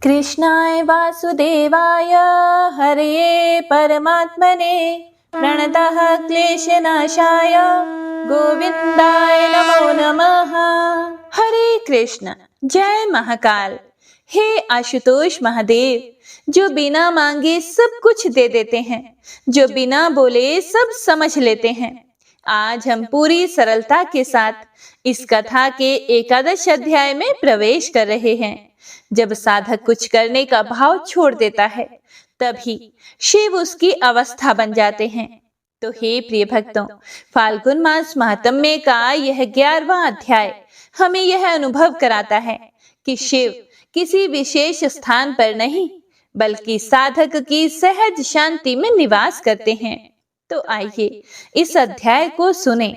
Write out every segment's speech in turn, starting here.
कृष्णाय वासुदेवाय हरये परमात्मने प्रणतः क्लेशनाशाय गोविंदाय नमो नमः। हरे कृष्ण। जय महाकाल। हे आशुतोष महादेव, जो बिना मांगे सब कुछ दे देते हैं, जो बिना बोले सब समझ लेते हैं, आज हम पूरी सरलता के साथ इस कथा के एकादश अध्याय में प्रवेश कर रहे हैं। जब साधक कुछ करने का भाव छोड़ देता है, तभी शिव उसकी अवस्था बन जाते हैं। तो हे प्रिय भक्तों, फाल्गुन मास महात्म्य का यह 11वां अध्याय हमें यह अनुभव कराता है कि शिव किसी विशेष स्थान पर नहीं, बल्कि साधक की सहज शांति में निवास करते हैं। तो आइए इस अध्याय को सुने,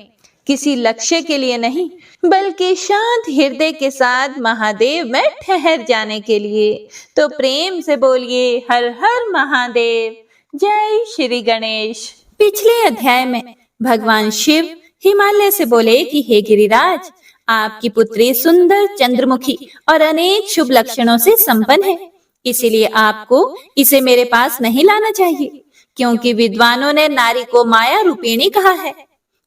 किसी लक्ष्य के लिए नहीं, बल्कि शांत हृदय के साथ महादेव में ठहर जाने के लिए। तो प्रेम से बोलिए हर हर महादेव। जय श्री गणेश। पिछले अध्याय में भगवान शिव हिमालय से बोले कि हे गिरिराज, आपकी पुत्री सुंदर, चंद्रमुखी और अनेक शुभ लक्षणों से संपन्न है, इसीलिए आपको इसे मेरे पास नहीं लाना चाहिए, क्योंकि विद्वानों ने नारी को माया रूपिणी कहा है।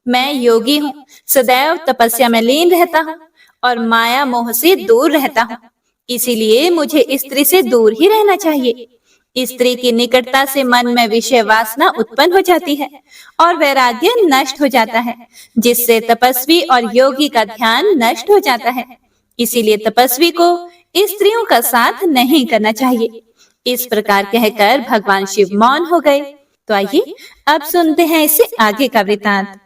मैं योगी हूँ, सदैव तपस्या में लीन रहता हूँ और माया मोह से दूर रहता हूँ, इसीलिए मुझे स्त्री से दूर ही रहना चाहिए। स्त्री की निकटता से मन में विषय वासना उत्पन्न हो जाती है और वैराग्य नष्ट हो जाता है, जिससे तपस्वी और योगी का ध्यान नष्ट हो जाता है। इसीलिए तपस्वी को स्त्रियों का साथ नहीं करना चाहिए। इस प्रकार कहकर भगवान शिव मौन हो गए। तो आइए अब सुनते हैं इससे आगे का वृतांत।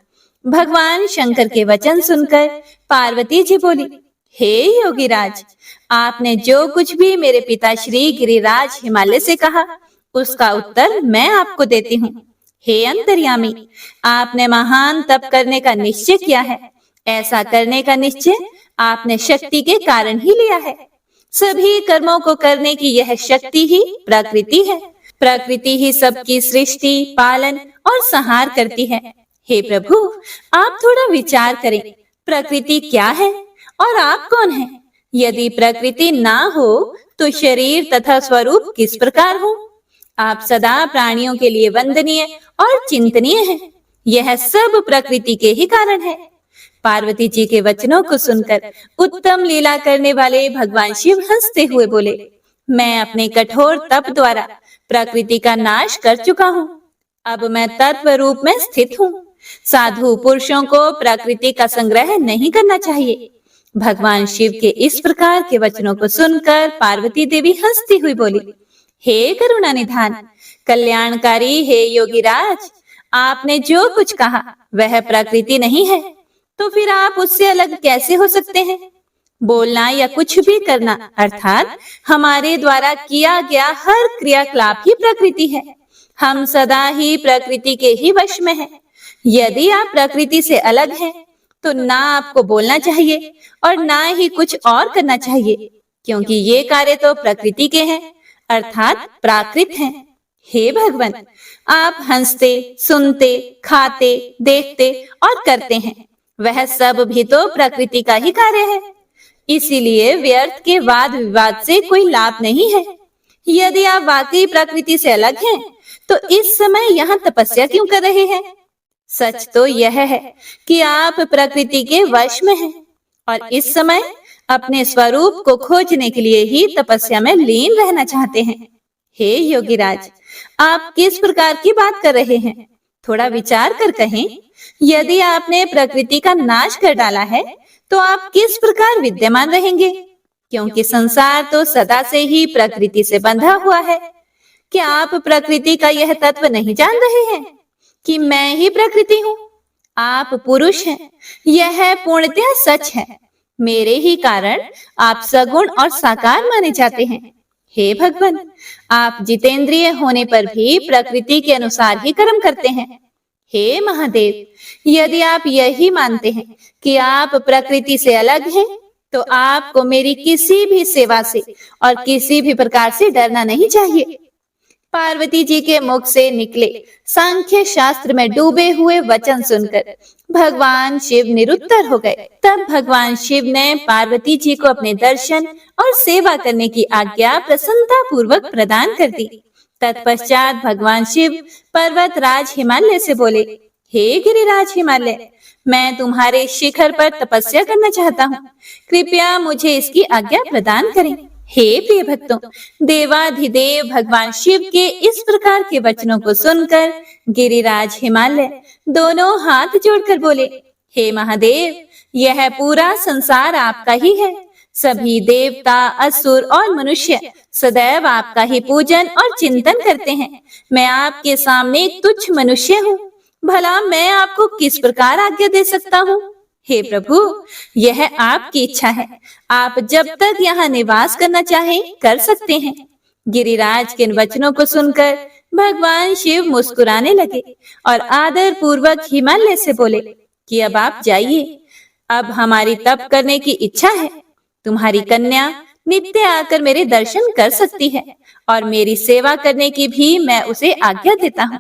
भगवान शंकर के वचन सुनकर पार्वती जी बोली, हे योगीराज, आपने जो कुछ भी मेरे पिता श्री गिरिराज हिमालय से कहा, उसका उत्तर मैं आपको देती हूँ। हे अंतर्यामी, आपने महान तप करने का निश्चय किया है। ऐसा करने का निश्चय आपने शक्ति के कारण ही लिया है। सभी कर्मों को करने की यह शक्ति ही प्रकृति है। प्रकृति ही सबकी सृष्टि, पालन और संहार करती है। हे प्रभु, आप थोड़ा विचार करें, प्रकृति क्या है और आप कौन हैं? यदि प्रकृति ना हो तो शरीर तथा स्वरूप किस प्रकार हो? आप सदा प्राणियों के लिए वंदनीय और चिंतनीय हैं। यह सब प्रकृति के ही कारण है। पार्वती जी के वचनों को सुनकर उत्तम लीला करने वाले भगवान शिव हंसते हुए बोले, मैं अपने कठोर तप द्वारा प्रकृति का नाश कर चुका हूँ। अब मैं तत्व रूप में स्थित हूँ। साधु पुरुषों को प्रकृति का संग्रह नहीं करना चाहिए। भगवान शिव के इस प्रकार के वचनों को सुनकर पार्वती देवी हंसती हुई बोली, हे करुणा निधान, कल्याणकारी हे योगीराज, आपने जो कुछ कहा वह प्रकृति नहीं है, तो फिर आप उससे अलग कैसे हो सकते हैं? बोलना या कुछ भी करना अर्थात हमारे द्वारा किया गया हर क्रियाकलाप ही प्रकृति है। हम सदा ही प्रकृति के ही वश में हैं। यदि आप प्रकृति से अलग हैं, तो ना आपको बोलना चाहिए और ना ही कुछ और करना चाहिए, क्योंकि ये कार्य तो प्रकृति के हैं, अर्थात प्राकृत हैं। हे भगवान, आप हंसते, सुनते, खाते, देखते और करते हैं, वह सब भी तो प्रकृति का ही कार्य है। इसीलिए व्यर्थ के वाद विवाद से कोई लाभ नहीं है। यदि आप वाकई प्रकृति से अलग हैं, तो इस समय यहाँ तपस्या क्यों कर रहे हैं? सच तो यह है कि आप प्रकृति के वश में हैं और इस समय अपने स्वरूप को खोजने के लिए ही तपस्या में लीन रहना चाहते हैं। हे योगीराज, आप किस प्रकार की बात कर रहे हैं? थोड़ा विचार कर कहें। यदि आपने प्रकृति का नाश कर डाला है, तो आप किस प्रकार विद्यमान रहेंगे? क्योंकि संसार तो सदा से ही प्रकृति से बंधा हुआ है। क्या आप प्रकृति का यह तत्व नहीं जान रहे हैं कि मैं ही प्रकृति हूँ? आप पुरुष हैं, यह पूर्णतः सच है। मेरे ही कारण आप सगुण और साकार माने जाते हैं। हे भगवान, आप जितेंद्रिय होने पर भी प्रकृति के अनुसार ही कर्म करते हैं। हे महादेव, यदि आप यही मानते हैं कि आप प्रकृति से अलग हैं, तो आपको मेरी किसी भी सेवा से और किसी भी प्रकार से डरना नहीं चाहिए। पार्वती जी के मुख से निकले सांख्य शास्त्र में डूबे हुए वचन सुनकर भगवान शिव निरुत्तर हो गए। तब भगवान शिव ने पार्वती जी को अपने दर्शन और सेवा करने की आज्ञा प्रसन्नता पूर्वक प्रदान कर दी। तत्पश्चात भगवान शिव पर्वत राज हिमालय से बोले, हे गिरिराज हिमालय, मैं तुम्हारे शिखर पर तपस्या करना चाहता हूँ। कृपया मुझे इसकी आज्ञा प्रदान करें। हे प्रिय भक्तों, देवाधिदेव भगवान शिव के इस प्रकार के वचनों को सुनकर गिरिराज हिमालय दोनों हाथ जोड़कर बोले, हे महादेव, यह पूरा संसार आपका ही है। सभी देवता, असुर और मनुष्य सदैव आपका ही पूजन और चिंतन करते हैं। मैं आपके सामने एक तुच्छ मनुष्य हूँ। भला मैं आपको किस प्रकार आज्ञा दे सकता हूँ? हे प्रभु, यह आपकी इच्छा है। आप जब तक यहाँ निवास करना चाहें कर सकते हैं। गिरिराज के इन वचनों को सुनकर भगवान शिव मुस्कुराने लगे और आदर पूर्वक हिमालय से बोले कि अब आप जाइए। अब हमारी तप करने की इच्छा है। तुम्हारी कन्या नित्य आकर मेरे दर्शन कर सकती है और मेरी सेवा करने की भी मैं उसे आज्ञा देता हूँ।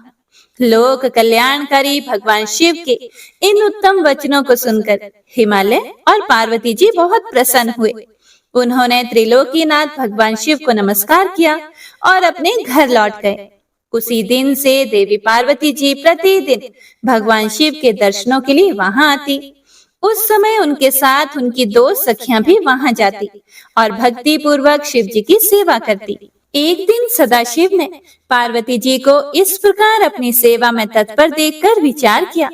लोक कल्याणकारी भगवान शिव के इन उत्तम वचनों को सुनकर हिमालय और पार्वती जी बहुत प्रसन्न हुए। उन्होंने त्रिलोकीनाथ भगवान शिव को नमस्कार किया और अपने घर लौट गए। उसी दिन से देवी पार्वती जी प्रतिदिन भगवान शिव के दर्शनों के लिए वहां आती। उस समय उनके साथ उनकी दो सखियां भी वहां जाती और भक्ति पूर्वक शिव जी की सेवा करती। एक दिन सदाशिव ने पार्वती जी को इस प्रकार अपनी सेवा में तत्पर देखकर विचार किया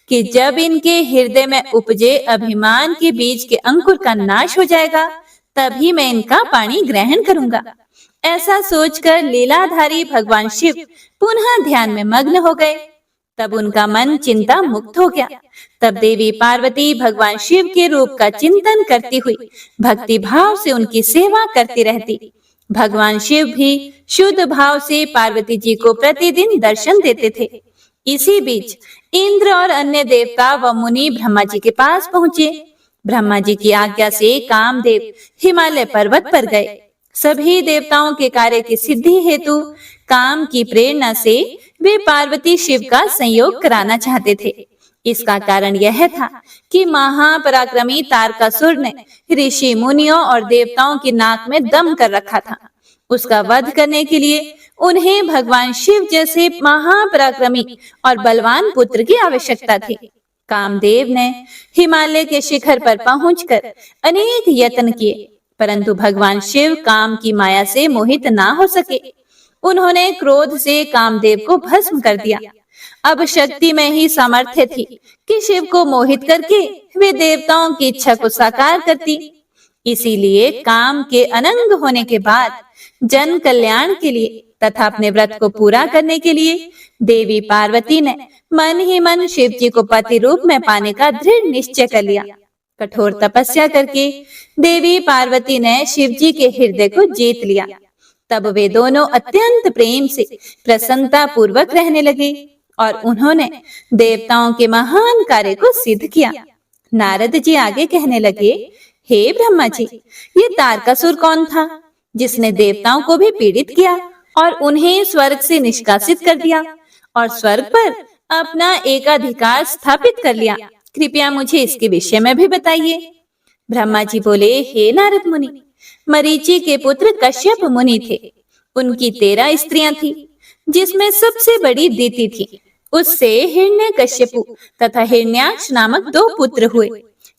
कि जब इनके हृदय में उपजे अभिमान के बीज के अंकुर का नाश हो जाएगा, तभी मैं इनका पानी ग्रहण करूंगा। ऐसा सोचकर लीलाधारी भगवान शिव पुनः ध्यान में मग्न हो गए। तब उनका मन चिंता मुक्त हो गया। तब देवी पार्वती भगवान शिव के रूप का चिंतन करती हुई भक्ति भाव से उनकी सेवा करती रहती। भगवान शिव भी शुद्ध भाव से पार्वती जी को प्रतिदिन दर्शन देते थे। इसी बीच इंद्र और अन्य देवता व मुनि ब्रह्मा जी के पास पहुंचे। ब्रह्मा जी की आज्ञा से कामदेव हिमालय पर्वत पर गए। सभी देवताओं के कार्य की सिद्धि हेतु काम की प्रेरणा से वे पार्वती शिव का संयोग कराना चाहते थे। इसका कारण यह था कि महापराक्रमी तारकासुर ने ऋषि मुनियों और देवताओं की नाक में दम कर रखा था। उसका वध करने के लिए उन्हें भगवान शिव जैसे महापराक्रमी और बलवान पुत्र की आवश्यकता थी। कामदेव ने हिमालय के शिखर पर पहुंचकर अनेक यत्न किए, परंतु भगवान शिव काम की माया से मोहित ना हो सके। उन्होंने क्रोध से कामदेव को भस्म कर दिया। अब शक्ति में ही सामर्थ्य थी कि शिव को मोहित करके वे देवताओं की इच्छा को साकार करती। इसीलिए काम के अनंग होने के बाद जन कल्याण के लिए तथा अपने व्रत को पूरा करने के लिए देवी पार्वती ने मन ही मन शिव जी को पति रूप में पाने का दृढ़ निश्चय कर लिया। कठोर तपस्या करके देवी पार्वती ने शिव जी के हृदय को जीत लिया। तब वे दोनों अत्यंत प्रेम से प्रसन्नता पूर्वक रहने लगे और उन्होंने देवताओं के महान कार्य को सिद्ध किया। नारद जी आगे कहने लगे, हे ब्रह्मा जी, ये तारकासुर कौन था जिसने देवताओं को भी पीड़ित किया और उन्हें स्वर्ग से निष्कासित कर दिया और स्वर्ग पर अपना एकाधिकार स्थापित कर लिया? कृपया मुझे इसके विषय में भी बताइए। ब्रह्मा जी बोले, हे नारद मुनि, मरीचि के पुत्र कश्यप मुनि थे। उनकी 13 स्त्रियां थी, जिसमें सबसे बड़ी दीति थी। उससे हिरण्यकश्यपु तथा हिरण्याक्ष नामक 2 पुत्र हुए।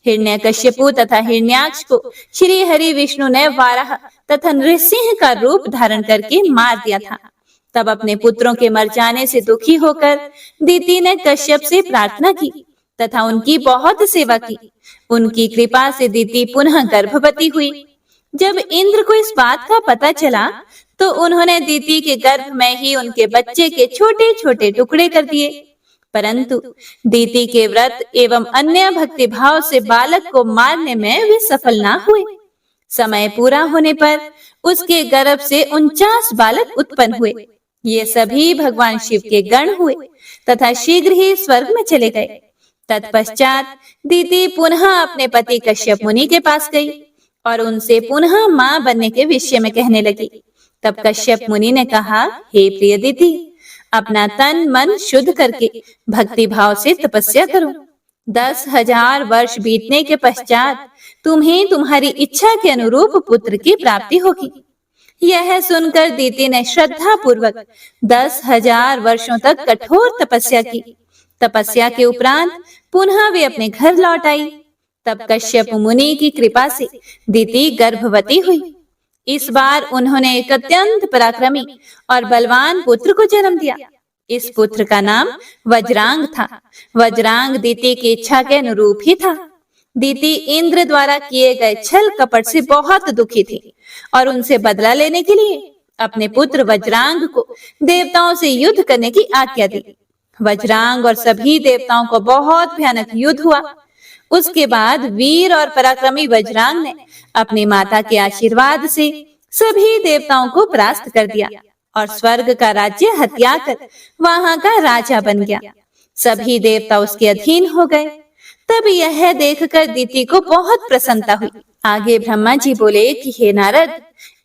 हिरण्यकश्यपु तथा हिरण्याक्ष को श्री हरि विष्णु ने वाराह तथा नृसिंह का रूप धारण करके मार दिया था। तब अपने पुत्रों के मर जाने से दुखी होकर दीति ने कश्यप से प्रार्थना की तथा उनकी बहुत सेवा की। उनकी कृपा से दीति पुनः गर्भवती हुई। जब इंद्र को इस बात का पता चला तो उन्होंने दीति के गर्भ में ही उनके बच्चे के छोटे छोटे टुकड़े कर दिए, परंतु दीति के व्रत एवं अन्य भक्ति भाव से बालक को मारने में वे सफल ना हुए। समय पूरा होने पर उसके गर्भ से 49 बालक उत्पन्न हुए। ये सभी भगवान शिव के गण हुए तथा शीघ्र ही स्वर्ग में चले गए। तत्पश्चात दीति पुनः अपने पति कश्यप मुनि के पास गई और उनसे पुनः मां बनने के विषय में कहने लगी। तब कश्यप मुनि ने कहा, हे प्रिय दीति, अपना तन मन शुद्ध करके भक्ति भाव से तपस्या करो। 10,000 वर्ष बीतने के पश्चात तुम्हें तुम्हारी इच्छा के अनुरूप पुत्र की प्राप्ति होगी। यह सुनकर दीति ने श्रद्धा पूर्वक 10,000 वर्षों तक कठोर तपस्या की। तपस्या के उपरांत पुनः वे अपने घर लौट आई। तब कश्यप मुनि की कृपा से दीति गर्भवती हुई। इस बार उन्होंने एक अत्यंत पराक्रमी और बलवान पुत्र को जन्म दिया। इस पुत्र का नाम वज्रांग था। वज्रांग दीति की इच्छा के अनुरूप ही था। दीति इंद्र द्वारा किए गए छल कपट से बहुत दुखी थी और उनसे बदला लेने के लिए अपने पुत्र वज्रांग को देवताओं से युद्ध करने की आज्ञा दी। वज्रांग और सभी देवताओं को बहुत भयानक युद्ध हुआ। उसके बाद वीर और पराक्रमी वज्रांग ने अपनी माता के आशीर्वाद से सभी देवताओं को परास्त कर दिया और स्वर्ग का राज्य हत्या कर वहां का राजा बन गया। सभी देवता उसके अधीन हो गए। तब यह देखकर दीति को बहुत प्रसन्नता हुई। आगे ब्रह्मा जी बोले कि हे नारद,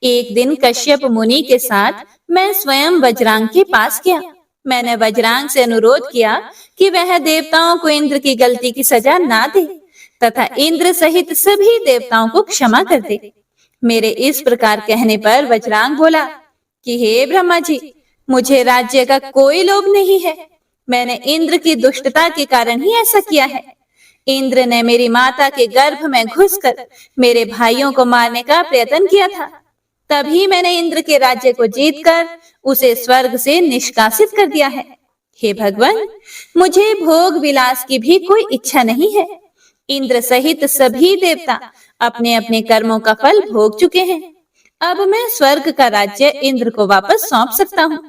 एक दिन कश्यप मुनि के साथ मैं स्वयं वज्रांग के पास गया। मैंने वज्रांग से अनुरोध किया कि वह देवताओं को इंद्र की गलती की सजा ना दे तथा इंद्र सहित सभी देवताओं को क्षमा कर दे। मेरे इस प्रकार कहने पर वज्रांग बोला कि हे ब्रह्मा जी, मुझे राज्य का कोई लोभ नहीं है। मैंने इंद्र की दुष्टता के कारण ही ऐसा किया है। इंद्र ने मेरी माता के गर्भ में घुसकर मेरे भाइयों को मारने का प्रयत्न किया था। तभी मैंने इंद्र के राज्य को जीतकर उसे स्वर्ग से निष्कासित कर दिया है। हे भगवान, मुझे भोग विलास की भी कोई इच्छा नहीं है। इंद्र सहित सभी देवता अपने अपने कर्मों का फल भोग चुके हैं। अब मैं स्वर्ग का राज्य इंद्र को वापस सौंप सकता हूँ।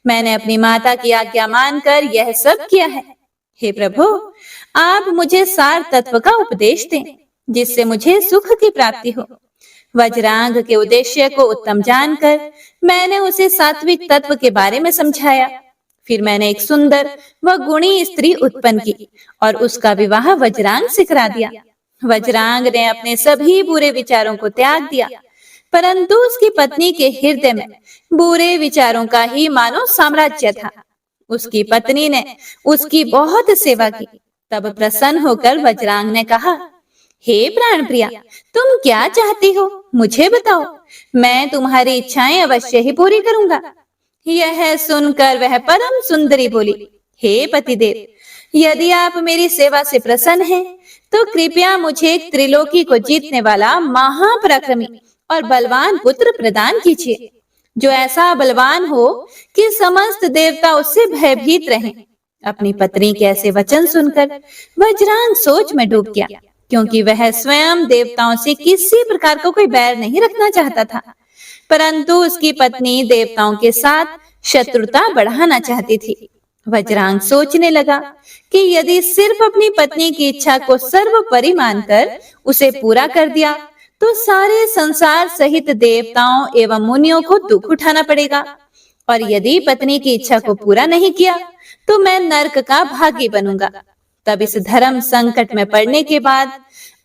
मैंने अपनी माता की आज्ञा मानकर यह सब किया है। हे प्रभु, आप मुझे सार तत्व का उपदेश दें जिससे मुझे सुख की प्राप्ति हो। वज्रांग के उद्देश्य को उत्तम जानकर मैंने उसे सात्विक तत्व के बारे में समझाया। फिर मैंने एक सुंदर व गुणी स्त्री उत्पन्न की और उसका विवाह वज्रांग से करा दिया। वज्रांग ने अपने सभी बुरे विचारों को त्याग दिया, परंतु उसकी पत्नी के हृदय में बुरे विचारों का ही मानो साम्राज्य था। उसकी पत्नी ने उसकी बहुत सेवा की। तब प्रसन्न होकर वज्रांग ने कहा, हे प्राण प्रिया, तुम क्या चाहती हो, मुझे बताओ। मैं तुम्हारी इच्छाएं अवश्य ही पूरी करूंगा। यह सुनकर वह परम सुंदरी बोली, हे पतिदेव, यदि आप मेरी सेवा से प्रसन्न हैं, तो कृपया मुझे एक त्रिलोकी को जीतने वाला महापराक्रमी और बलवान पुत्र प्रदान कीजिए, जो ऐसा बलवान हो कि समस्त देवता उससे भयभीत रहें। अपनी पत्नी के ऐसे वचन सुनकर वज्रांग सोच में डूब गया, क्योंकि वह स्वयं देवताओं से किसी प्रकार का कोई बैर नहीं रखना चाहता था, परंतु उसकी पत्नी देवताओं के साथ शत्रुता बढ़ाना चाहती थी। वज्रांग सोचने लगा कि यदि सिर्फ अपनी पत्नी की इच्छा को सर्वोपरि मानकर उसे पूरा कर दिया, तो सारे संसार सहित देवताओं एवं मुनियों को दुख उठाना पड़ेगा, और यदि पत्नी की इच्छा को पूरा नहीं किया तो मैं नरक का भागी बनूंगा। तब इस धर्म संकट में पड़ने के बाद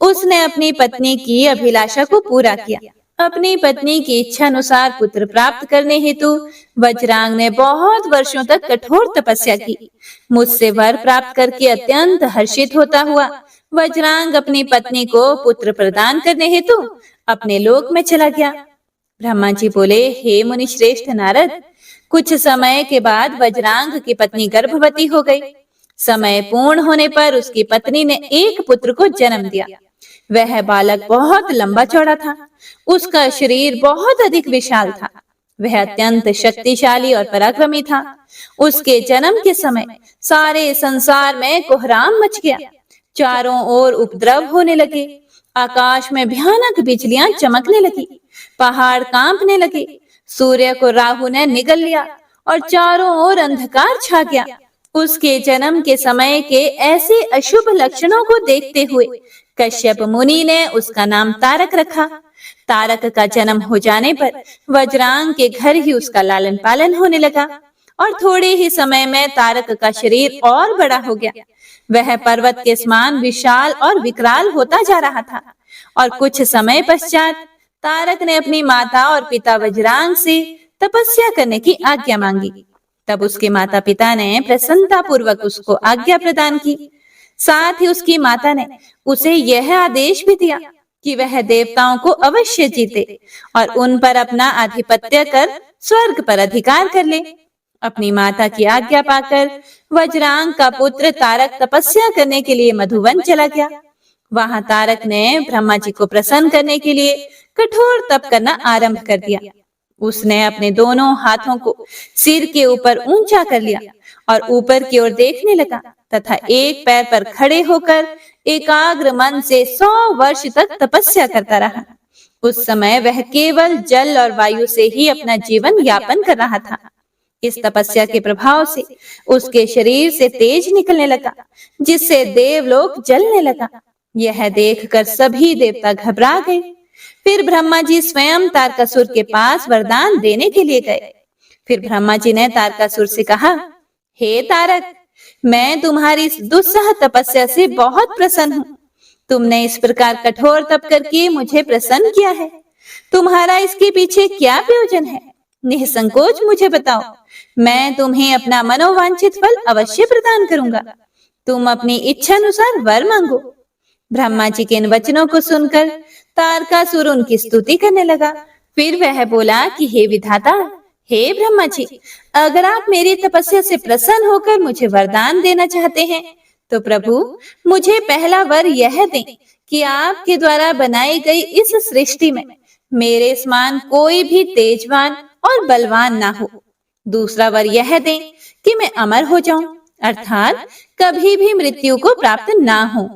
उसने अपनी पत्नी की अभिलाषा को पूरा किया। अपनी पत्नी की इच्छा अनुसार पुत्र प्राप्त करने हेतु वज्रांग ने बहुत वर्षों तक कठोर तपस्या की। मुझसे वर प्राप्त करके अत्यंत हर्षित होता हुआ वज्रांग अपनी पत्नी को पुत्र प्रदान करने हेतु अपने लोक में चला गया। ब्रह्मा जी बोले, हे मुनि श्रेष्ठ नारद, कुछ समय के बाद वज्रांग की पत्नी गर्भवती हो गई। समय पूर्ण होने पर उसकी पत्नी ने एक पुत्र को जन्म दिया। वह बालक बहुत लंबा चौड़ा था। उसका शरीर बहुत अधिक विशाल था। वह अत्यंत शक्तिशाली और पराक्रमी था। उसके जन्म के समय सारे संसार में कोहराम मच गया। चारों ओर उपद्रव होने लगे। आकाश में भयानक बिजलियां चमकने लगी। पहाड़ कांपने लगे। सूर्य को राहु ने निगल लिया और चारों ओर अंधकार छा गया। उसके जन्म के समय के ऐसे अशुभ लक्षणों को देखते हुए कश्यप मुनि ने उसका नाम तारक रखा। तारक का जन्म हो जाने पर वज्रांग के घर ही उसका लालन पालन होने लगा और थोड़े ही समय में तारक का शरीर और बड़ा हो गया। वह पर्वत के समान विशाल और विकराल होता जा रहा था और कुछ समय पश्चात तारक ने अपनी माता और पिता वज्रांग से तपस्या करने की आज्ञा मांगी। तब उसके माता पिता ने प्रसन्नता पूर्वक उसको आज्ञा प्रदान की। साथ ही उसकी माता ने उसे यह आदेश भी दिया कि वह देवताओं को अवश्य जीते और उन पर अपना आधिपत्य कर स्वर्ग पर अधिकार कर ले। अपनी माता की आज्ञा पाकर वज्रांग का पुत्र तारक तपस्या करने के लिए मधुवन चला गया। वहां तारक ने ब्रह्मा जी को प्रसन्न करने के लिए कठोर तप करना आरंभ कर दिया। उसने अपने दोनों हाथों को सिर के ऊपर ऊंचा कर लिया और ऊपर की ओर देखने लगा तथा एक पैर पर खड़े होकर एकाग्र मन से 100 वर्ष तक तपस्या करता रहा। उस समय वह केवल जल और वायु से ही अपना जीवन यापन कर रहा था। इस तपस्या के प्रभाव से उसके शरीर से तेज निकलने लगा, जिससे देवलोक जलने लगा। यह देखकर सभी देवता घबरा गए। फिर ब्रह्मा जी स्वयं तारकासुर के पास वरदान देने के लिए गए। फिर ब्रह्मा जी ने तारकासुर से कहा, हे तारक, मैं तुम्हारी इस दुस्सह तपस्या से बहुत प्रसन्न हूँ। तुमने इस प्रकार कठोर तप करके मुझे प्रसन्न किया है। तुम्हारा इसके पीछे क्या प्रयोजन है? निसंकोच मुझे बताओ, मैं तुम्हें अपना मनोवांछित फल अवश्य प्रदान करूंगा। तुम अपनी इच्छा अनुसार वर मांगो। ब्रह्मा जी के इन वचनों को सुनकर तारकासुर उनकी स्तुति करने लगा। फिर वह बोला कि हे विधाता, हे ब्रह्मा जी, अगर आप मेरी तपस्या से प्रसन्न होकर मुझे वरदान देना चाहते हैं तो प्रभु मुझे पहला वर यह दें कि आपके द्वारा बनाई गई इस सृष्टि में मेरे समान कोई भी तेजवान और बलवान ना हो। दूसरा वर यह दें कि मैं अमर हो जाऊं, अर्थात कभी भी मृत्यु को प्राप्त ना हो।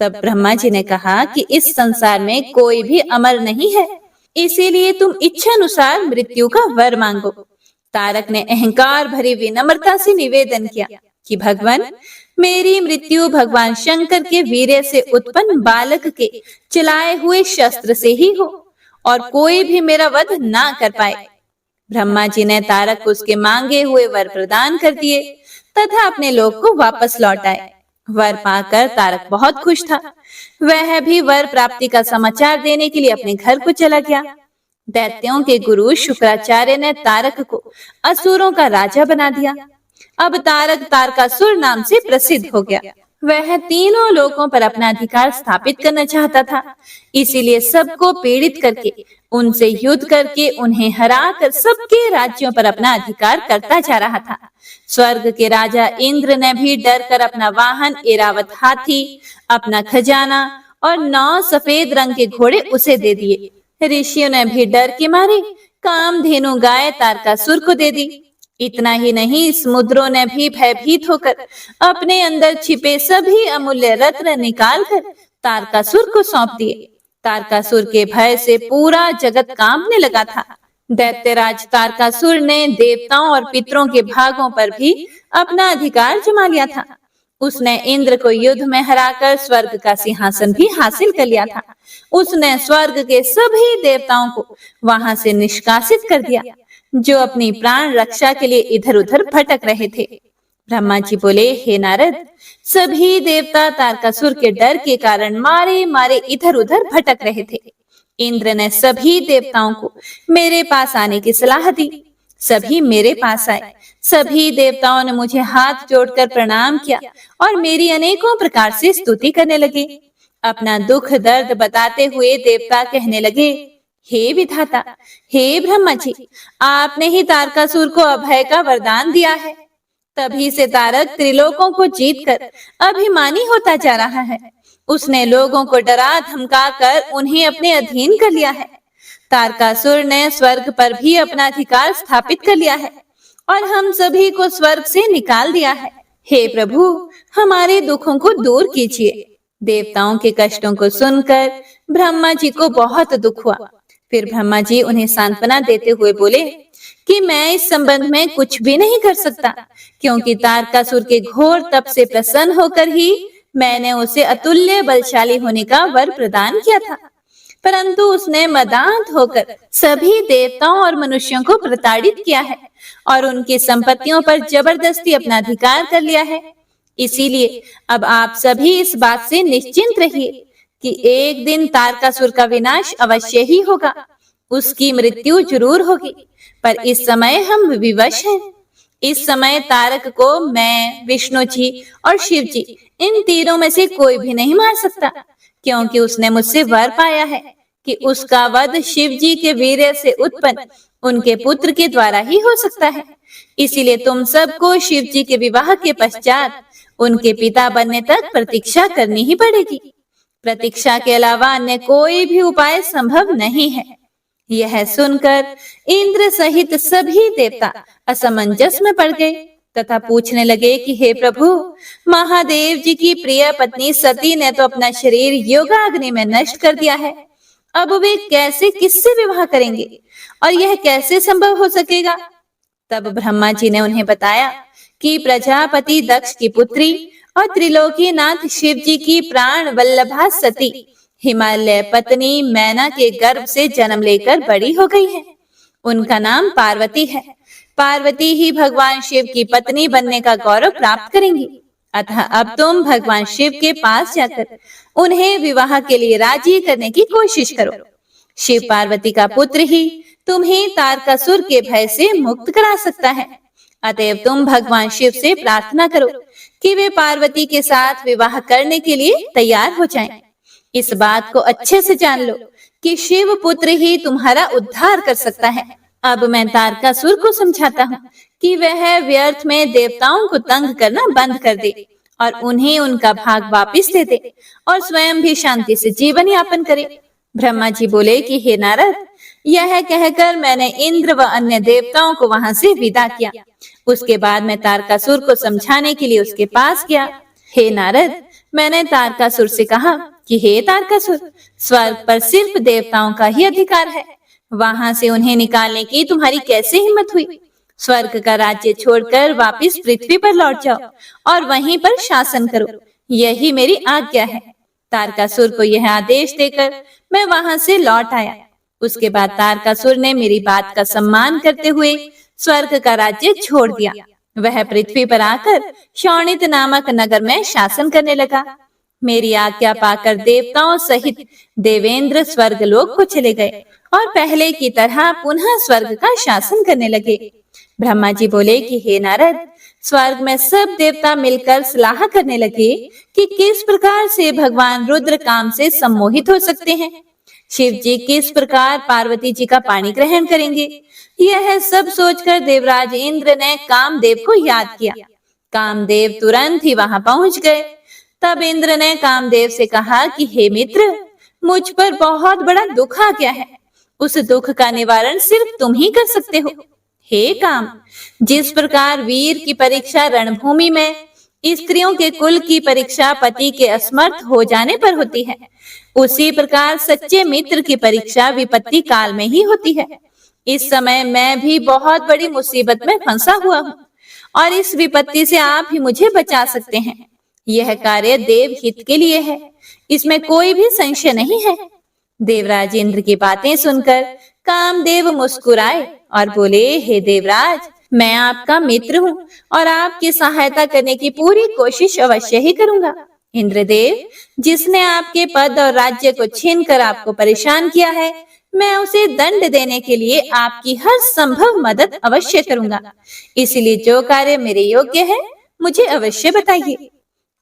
तब ब्रह्मा जी ने कहा कि इस संसार में कोई भी अमर नहीं है, इसीलिए तुम इच्छा अनुसार मृत्यु का वर मांगो। तारक ने अहंकार भरी विनम्रता से निवेदन किया कि भगवान, मेरी मृत्यु भगवान शंकर के वीर्य से उत्पन्न बालक के चलाए हुए शस्त्र से ही हो और कोई भी मेरा वध ना कर पाए। ब्रह्मा जी ने तारक को उसके मांगे हुए वर प्रदान कर दिए तथा अपने लोक को वापस लौट आए। वर पाकर तारक बहुत खुश था। वह भी वर प्राप्ति का समाचार देने के लिए अपने घर को चला गया। दैत्यों के गुरु शुक्राचार्य ने तारक को असुरों का राजा बना दिया। अब तारक तारकासुर नाम से प्रसिद्ध हो गया। वह तीनों लोकों पर अपना अधिकार स्थापित करना चाहता था, इसीलिए सबको पीड़ित करके, उनसे युद्ध करके, उन्हें हराकर सबके राज्यों पर अपना अधिकार करता जा रहा था। स्वर्ग के राजा इंद्र ने भी डर कर अपना वाहन ऐरावत हाथी, अपना खजाना और 9 सफेद रंग के घोड़े उसे दे दिए। ऋषियों ने भी डर के मारे कामधेनु गाय तारकासुर को दे दी। इतना ही नहीं, समुद्रों ने भी भयभीत होकर अपने अंदर छिपे सभी अमूल्य रत्न निकालकर तारकासुर को सौंप दिए। तारकासुर के भय से पूरा जगत कांपने लगा था। दैत्यराज तारकासुर ने देवताओं और पितरों के भागों पर भी अपना अधिकार जमा लिया था। उसने इंद्र को युद्ध में हराकर स्वर्ग का सिंहासन भी हासिल कर लिया था। उसने स्वर्ग के सभी देवताओं को वहां से निष्कासित कर दिया, जो अपनी प्राण रक्षा के लिए इधर उधर भटक रहे थे। ब्रह्मा जी बोले, हे नारद, सभी देवता तारकासुर के डर के कारण मारे मारे इधर उधर भटक रहे थे। इंद्र ने सभी देवताओं को मेरे पास आने की सलाह दी। सभी मेरे पास आए। सभी देवताओं ने मुझे हाथ जोड़कर प्रणाम किया और मेरी अनेकों प्रकार से स्तुति करने लगे। अपना दुख दर्द बताते हुए देवता कहने लगे, हे विधाता, हे ब्रह्मा जी, आपने ही तारकासुर को अभय का वरदान दिया है। तभी से तारक त्रिलोकों को जीतकर अभिमानी होता जा रहा है। उसने लोगों को डरा धमका कर उन्हें अपने अधीन कर लिया है। तारकासुर ने स्वर्ग पर भी अपना अधिकार स्थापित कर लिया है और हम सभी को स्वर्ग से निकाल दिया है। हे प्रभु, हमारे दुखों को दूर कीजिए। देवताओं के कष्टों को सुनकर ब्रह्मा जी को बहुत दुख हुआ। फिर ब्रह्मा जी उन्हें सांत्वना देते हुए बोले कि मैं इस संबंध में कुछ भी नहीं कर सकता, क्योंकि तारकासुर के घोर तप से प्रसन्न होकर ही मैंने उसे अतुल्य बलशाली होने का वर प्रदान किया था। परंतु उसने मदांत होकर सभी देवताओं और मनुष्यों को प्रताड़ित किया है और उनकी संपत्तियों पर जबरदस्ती अपना अधिकार कर लिया है। इसीलिए अब आप सभी इस बात से निश्चिंत रहिए कि एक दिन तारकासुर का विनाश अवश्य ही होगा। उसकी मृत्यु जरूर होगी, पर इस समय हम विवश हैं। इस समय तारक को मैं, विष्णु जी और शिव जी, इन तीनों में से कोई भी नहीं मार सकता, क्योंकि उसने मुझसे वर पाया है कि उसका वध शिव जी के वीर्य से उत्पन्न उनके पुत्र के द्वारा ही हो सकता है। इसीलिए तुम सबको शिव जी के विवाह के पश्चात उनके पिता बनने तक प्रतीक्षा करनी ही पड़ेगी। प्रतीक्षा के अलावा अन्य कोई भी उपाय संभव नहीं है। यह सुनकर इंद्र सहित सभी देवता असमंजस में पड़ गए तथा पूछने लगे कि हे प्रभु, महादेव जी की प्रिय पत्नी सती ने तो अपना शरीर योगाग्नि में नष्ट कर दिया है, अब वे कैसे किससे विवाह करेंगे और यह कैसे संभव हो सकेगा? तब ब्रह्मा जी ने उन्हें बताया कि प्रजापति दक्ष की पुत्री और त्रिलोकीनाथ शिव जी की प्राण वल्लभा सती हिमालय पत्नी मैना के गर्भ से जन्म लेकर बड़ी हो गई है। उनका नाम पार्वती है। पार्वती ही भगवान शिव की पत्नी बनने का गौरव प्राप्त करेंगी। अतः अब तुम भगवान शिव के पास जाकर उन्हें विवाह के लिए राजी करने की कोशिश करो। शिव पार्वती का पुत्र ही तुम्हें तारकासुर के भय से मुक्त करा सकता है। अतएव तुम भगवान शिव से प्रार्थना करो कि वे पार्वती के साथ विवाह करने के लिए तैयार हो जाएं। इस बात को अच्छे से जान लो कि शिव पुत्र ही तुम्हारा उद्धार कर सकता है। अब मैं तारकासुर को समझाता हूँ कि वह व्यर्थ में देवताओं को तंग करना बंद कर दे और उन्हें उनका भाग वापस दे दे और स्वयं भी शांति से जीवन यापन करे। ब्रह्मा जी बोले कि हे नारद, यह कहकर मैंने इंद्र व अन्य देवताओं को वहां से विदा किया। उसके बाद मैं तारकासुर को समझाने के लिए उसके पास गया। हे नारद, मैंने तारकासुर से कहा कि हे तारकासुर, स्वर्ग पर सिर्फ देवताओं का ही अधिकार है, वहां से उन्हें निकालने की तुम्हारी कैसे हिम्मत हुई? स्वर्ग का राज्य छोड़कर वापस पृथ्वी पर लौट जाओ और वहीं पर शासन करो, यही मेरी आज्ञा है। तारकासुर को यह आदेश देकर मैं वहां से लौट आया। उसके बाद तारकासुर ने मेरी बात का सम्मान करते हुए स्वर्ग का राज्य छोड़ दिया। वह पृथ्वी पर आकर शौणित नामक नगर में शासन करने लगा। मेरी आज्ञा पाकर देवताओं सहित देवेंद्र स्वर्गलोक को चले गए और पहले की तरह पुनः स्वर्ग का शासन करने लगे। ब्रह्मा जी बोले कि हे नारद, स्वर्ग में सब देवता मिलकर सलाह करने लगे कि किस प्रकार से भगवान रुद्र काम से सम्मोहित हो सकते हैं। शिव जी किस प्रकार पार्वती जी का पाणी ग्रहण करेंगे। यह सब सोचकर देवराज इंद्र ने कामदेव को याद किया। कामदेव तुरंत ही वहां पहुंच गए। तब इंद्र ने कामदेव से कहा कि हे मित्र, मुझ पर बहुत बड़ा दुख आ गया है। उस दुख का निवारण सिर्फ तुम ही कर सकते हो। हे काम, जिस प्रकार वीर की परीक्षा रणभूमि में, स्त्रियों के कुल की परीक्षा पति के असमर्थ हो जाने पर होती है, उसी प्रकार सच्चे मित्र की परीक्षा विपत्ति काल में ही होती है। इस समय मैं भी बहुत बड़ी मुसीबत में फंसा हुआ हूँ और इस विपत्ति से आप ही मुझे बचा सकते हैं। यह कार्य देव हित के लिए है, इसमें कोई भी संशय नहीं है। देवराज इंद्र की बातें सुनकर कामदेव मुस्कुराए और बोले, हे देवराज, मैं आपका मित्र हूँ और आपकी सहायता करने की पूरी कोशिश अवश्य ही करूंगा। इंद्रदेव, जिसने आपके पद और राज्य को छीनकर आपको परेशान किया है, मैं उसे दंड देने के लिए आपकी हर संभव मदद अवश्य करूंगा। इसलिए जो कार्य मेरे योग्य है, मुझे अवश्य बताइए।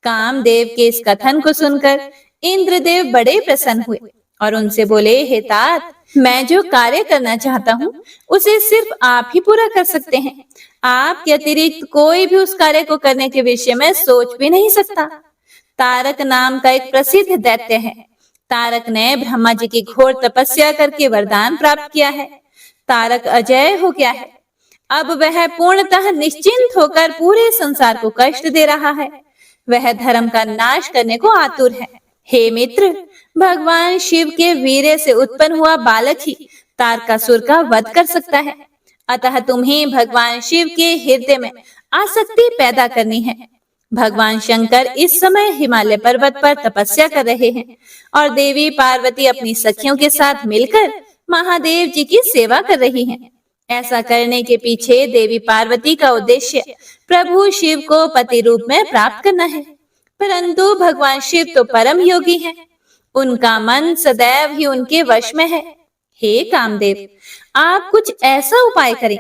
कामदेव के इस कथन को सुनकर इंद्रदेव बड़े प्रसन्न हुए और उनसे बोले, हे तात, मैं जो कार्य करना चाहता हूँ उसे सिर्फ आप ही पूरा कर सकते हैं। आपके अतिरिक्त कोई भी उस कार्य को करने के विषय में सोच भी नहीं सकता। तारक नाम का एक प्रसिद्ध दैत्य है। तारक ने ब्रह्मा जी की घोर तपस्या करके वरदान प्राप्त किया है। तारक अजय हो गया है। अब वह पूर्णतः निश्चिंत होकर पूरे संसार को कष्ट दे रहा है। वह धर्म का नाश करने को आतुर है। हे मित्र, भगवान शिव के वीर्य से उत्पन्न हुआ बालक ही तारकासुर का वध कर सकता है। अतः तुम्हें भगवान शिव के हृदय में आसक्ति पैदा करनी है। भगवान शंकर इस समय हिमालय पर्वत पर तपस्या कर रहे हैं और देवी पार्वती अपनी सखियों के साथ मिलकर महादेव जी की सेवा कर रही हैं। ऐसा करने के पीछे देवी पार्वती का उद्देश्य प्रभु शिव को पति रूप में प्राप्त करना है। परंतु भगवान शिव तो परम योगी हैं। उनका मन सदैव ही उनके वश में है। हे कामदेव, आप कुछ ऐसा उपाय करें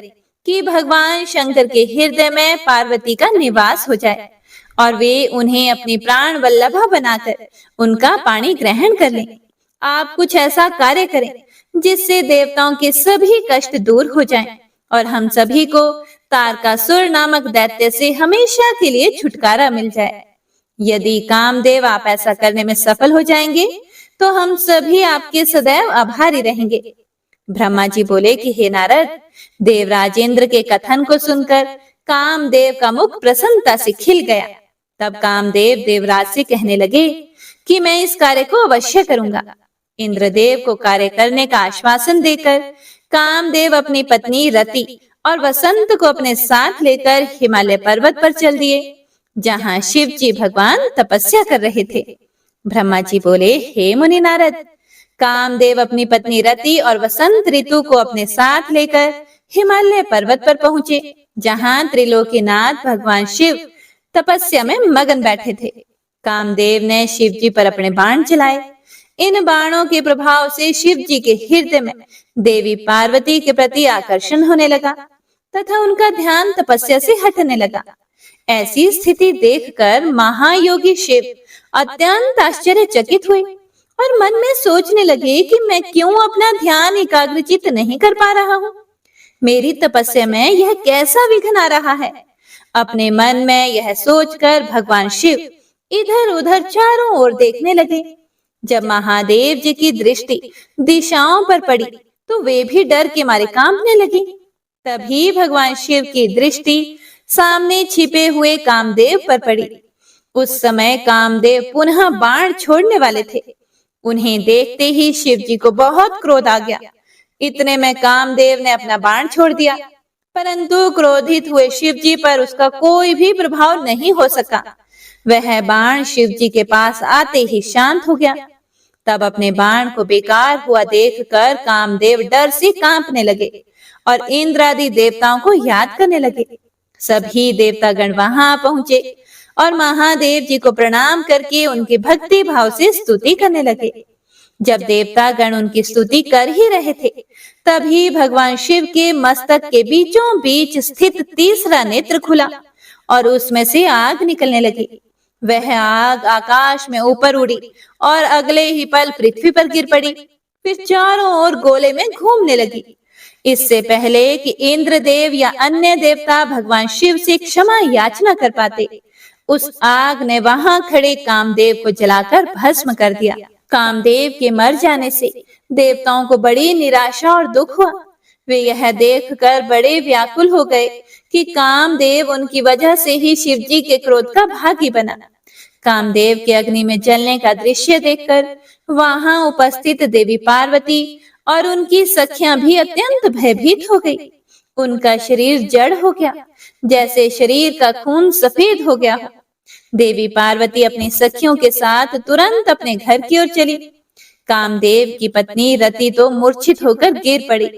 कि भगवान शंकर के हृदय में पार्वती का निवास हो जाए और वे उन्हें अपनी प्राण वल्लभा बनाकर उनका पानी ग्रहण कर लें। आप कुछ ऐसा कार्य करें जिससे देवताओं के सभी कष्ट दूर हो जाएं और हम सभी को तारकासुर नामक दैत्य से हमेशा के लिए छुटकारा मिल जाए। यदि कामदेव आप ऐसा करने में सफल हो जाएंगे तो हम सभी आपके सदैव आभारी रहेंगे। ब्रह्मा जी बोले कि हे नारद, देवराजेंद्र के कथन को सुनकर कामदेव का मुख प्रसन्नता से खिल गया। तब कामदेव देवराज से कहने लगे कि मैं इस कार्य को अवश्य करूंगा। इंद्रदेव को कार्य करने का आश्वासन देकर कामदेव अपनी पत्नी रति और वसंत को अपने साथ लेकर हिमालय पर्वत पर चल दिए, जहां शिव जी भगवान तपस्या कर रहे थे। ब्रह्मा जी बोले, हे मुनि नारद, कामदेव अपनी पत्नी रति और वसंत ऋतु को अपने साथ लेकर हिमालय पर्वत पर पहुंचे, जहां त्रिलोकीनाथ भगवान शिव तपस्या में मगन बैठे थे। कामदेव ने शिव जी पर अपने बाण चलाए। इन बाणों के प्रभाव से शिव जी के हृदय में देवी पार्वती के प्रति आकर्षण होने लगा तथा उनका ध्यान तपस्या से हटने लगा। ऐसी स्थिति देखकर महायोगी शिव अत्यंत आश्चर्यचकित हुए और मन में सोचने लगे कि मैं क्यों अपना ध्यान एकाग्रचित नहीं कर पा रहा हूँ। मेरी तपस्या में यह कैसा विघ्न आ रहा है। अपने मन में यह सोचकर भगवान शिव इधर उधर चारों ओर देखने लगे। जब महादेव जी की दृष्टि दिशाओं पर पड़ी तो वे भी डर के मारे कांपने लगे। तभी भगवान शिव की दृष्टि सामने छिपे हुए कामदेव पर पड़ी। उस समय कामदेव पुनः बाण छोड़ने वाले थे। उन्हें देखते ही शिव जी को बहुत क्रोध आ गया। इतने में कामदेव ने अपना बाण छोड़ दिया, परंतु क्रोधित हुए शिव जी पर उसका कोई भी प्रभाव नहीं हो सका। वह बाण शिव जी के पास आते ही शांत हो गया। तब अपने बाण को बेकार हुआ देखकर कामदेव डर से कांपने लगे और इंद्र आदि देवताओं को याद करने लगे। सभी देवतागण वहां पहुंचे और महादेव जी को प्रणाम करके उनकी भक्ति भाव से स्तुति करने लगे। जब देवतागण उनकी स्तुति कर ही रहे थे, तभी भगवान शिव के मस्तक के बीचों बीच स्थित तीसरा नेत्र खुला और उसमें से आग निकलने लगी। वह आग आकाश में ऊपर उड़ी और अगले ही पल पृथ्वी पर गिर पड़ी, फिर चारों ओर गोले में घूमने लगी। इससे पहले कि इंद्रदेव या अन्य देवता भगवान शिव से क्षमा याचना कर पाते, उस आग ने वहां खड़े कामदेव को जलाकर भस्म कर दिया। कामदेव के मर जाने से देवताओं को बड़ी निराशा और दुख हुआ। वे यह देखकर बड़े व्याकुल हो गए कि कामदेव उनकी वजह से ही शिव जी के क्रोध का भागी बना। कामदेव के अग्नि में जलने का दृश्य देखकर वहां उपस्थित देवी पार्वती और उनकी सखियां भी अत्यंत भयभीत हो गई। उनका शरीर जड़ हो गया, जैसे शरीर का खून सफेद हो गया हो। देवी पार्वती अपनी सखियों के साथ तुरंत अपने घर की ओर चली। कामदेव की पत्नी रति तो मूर्छित होकर गिर पड़ी।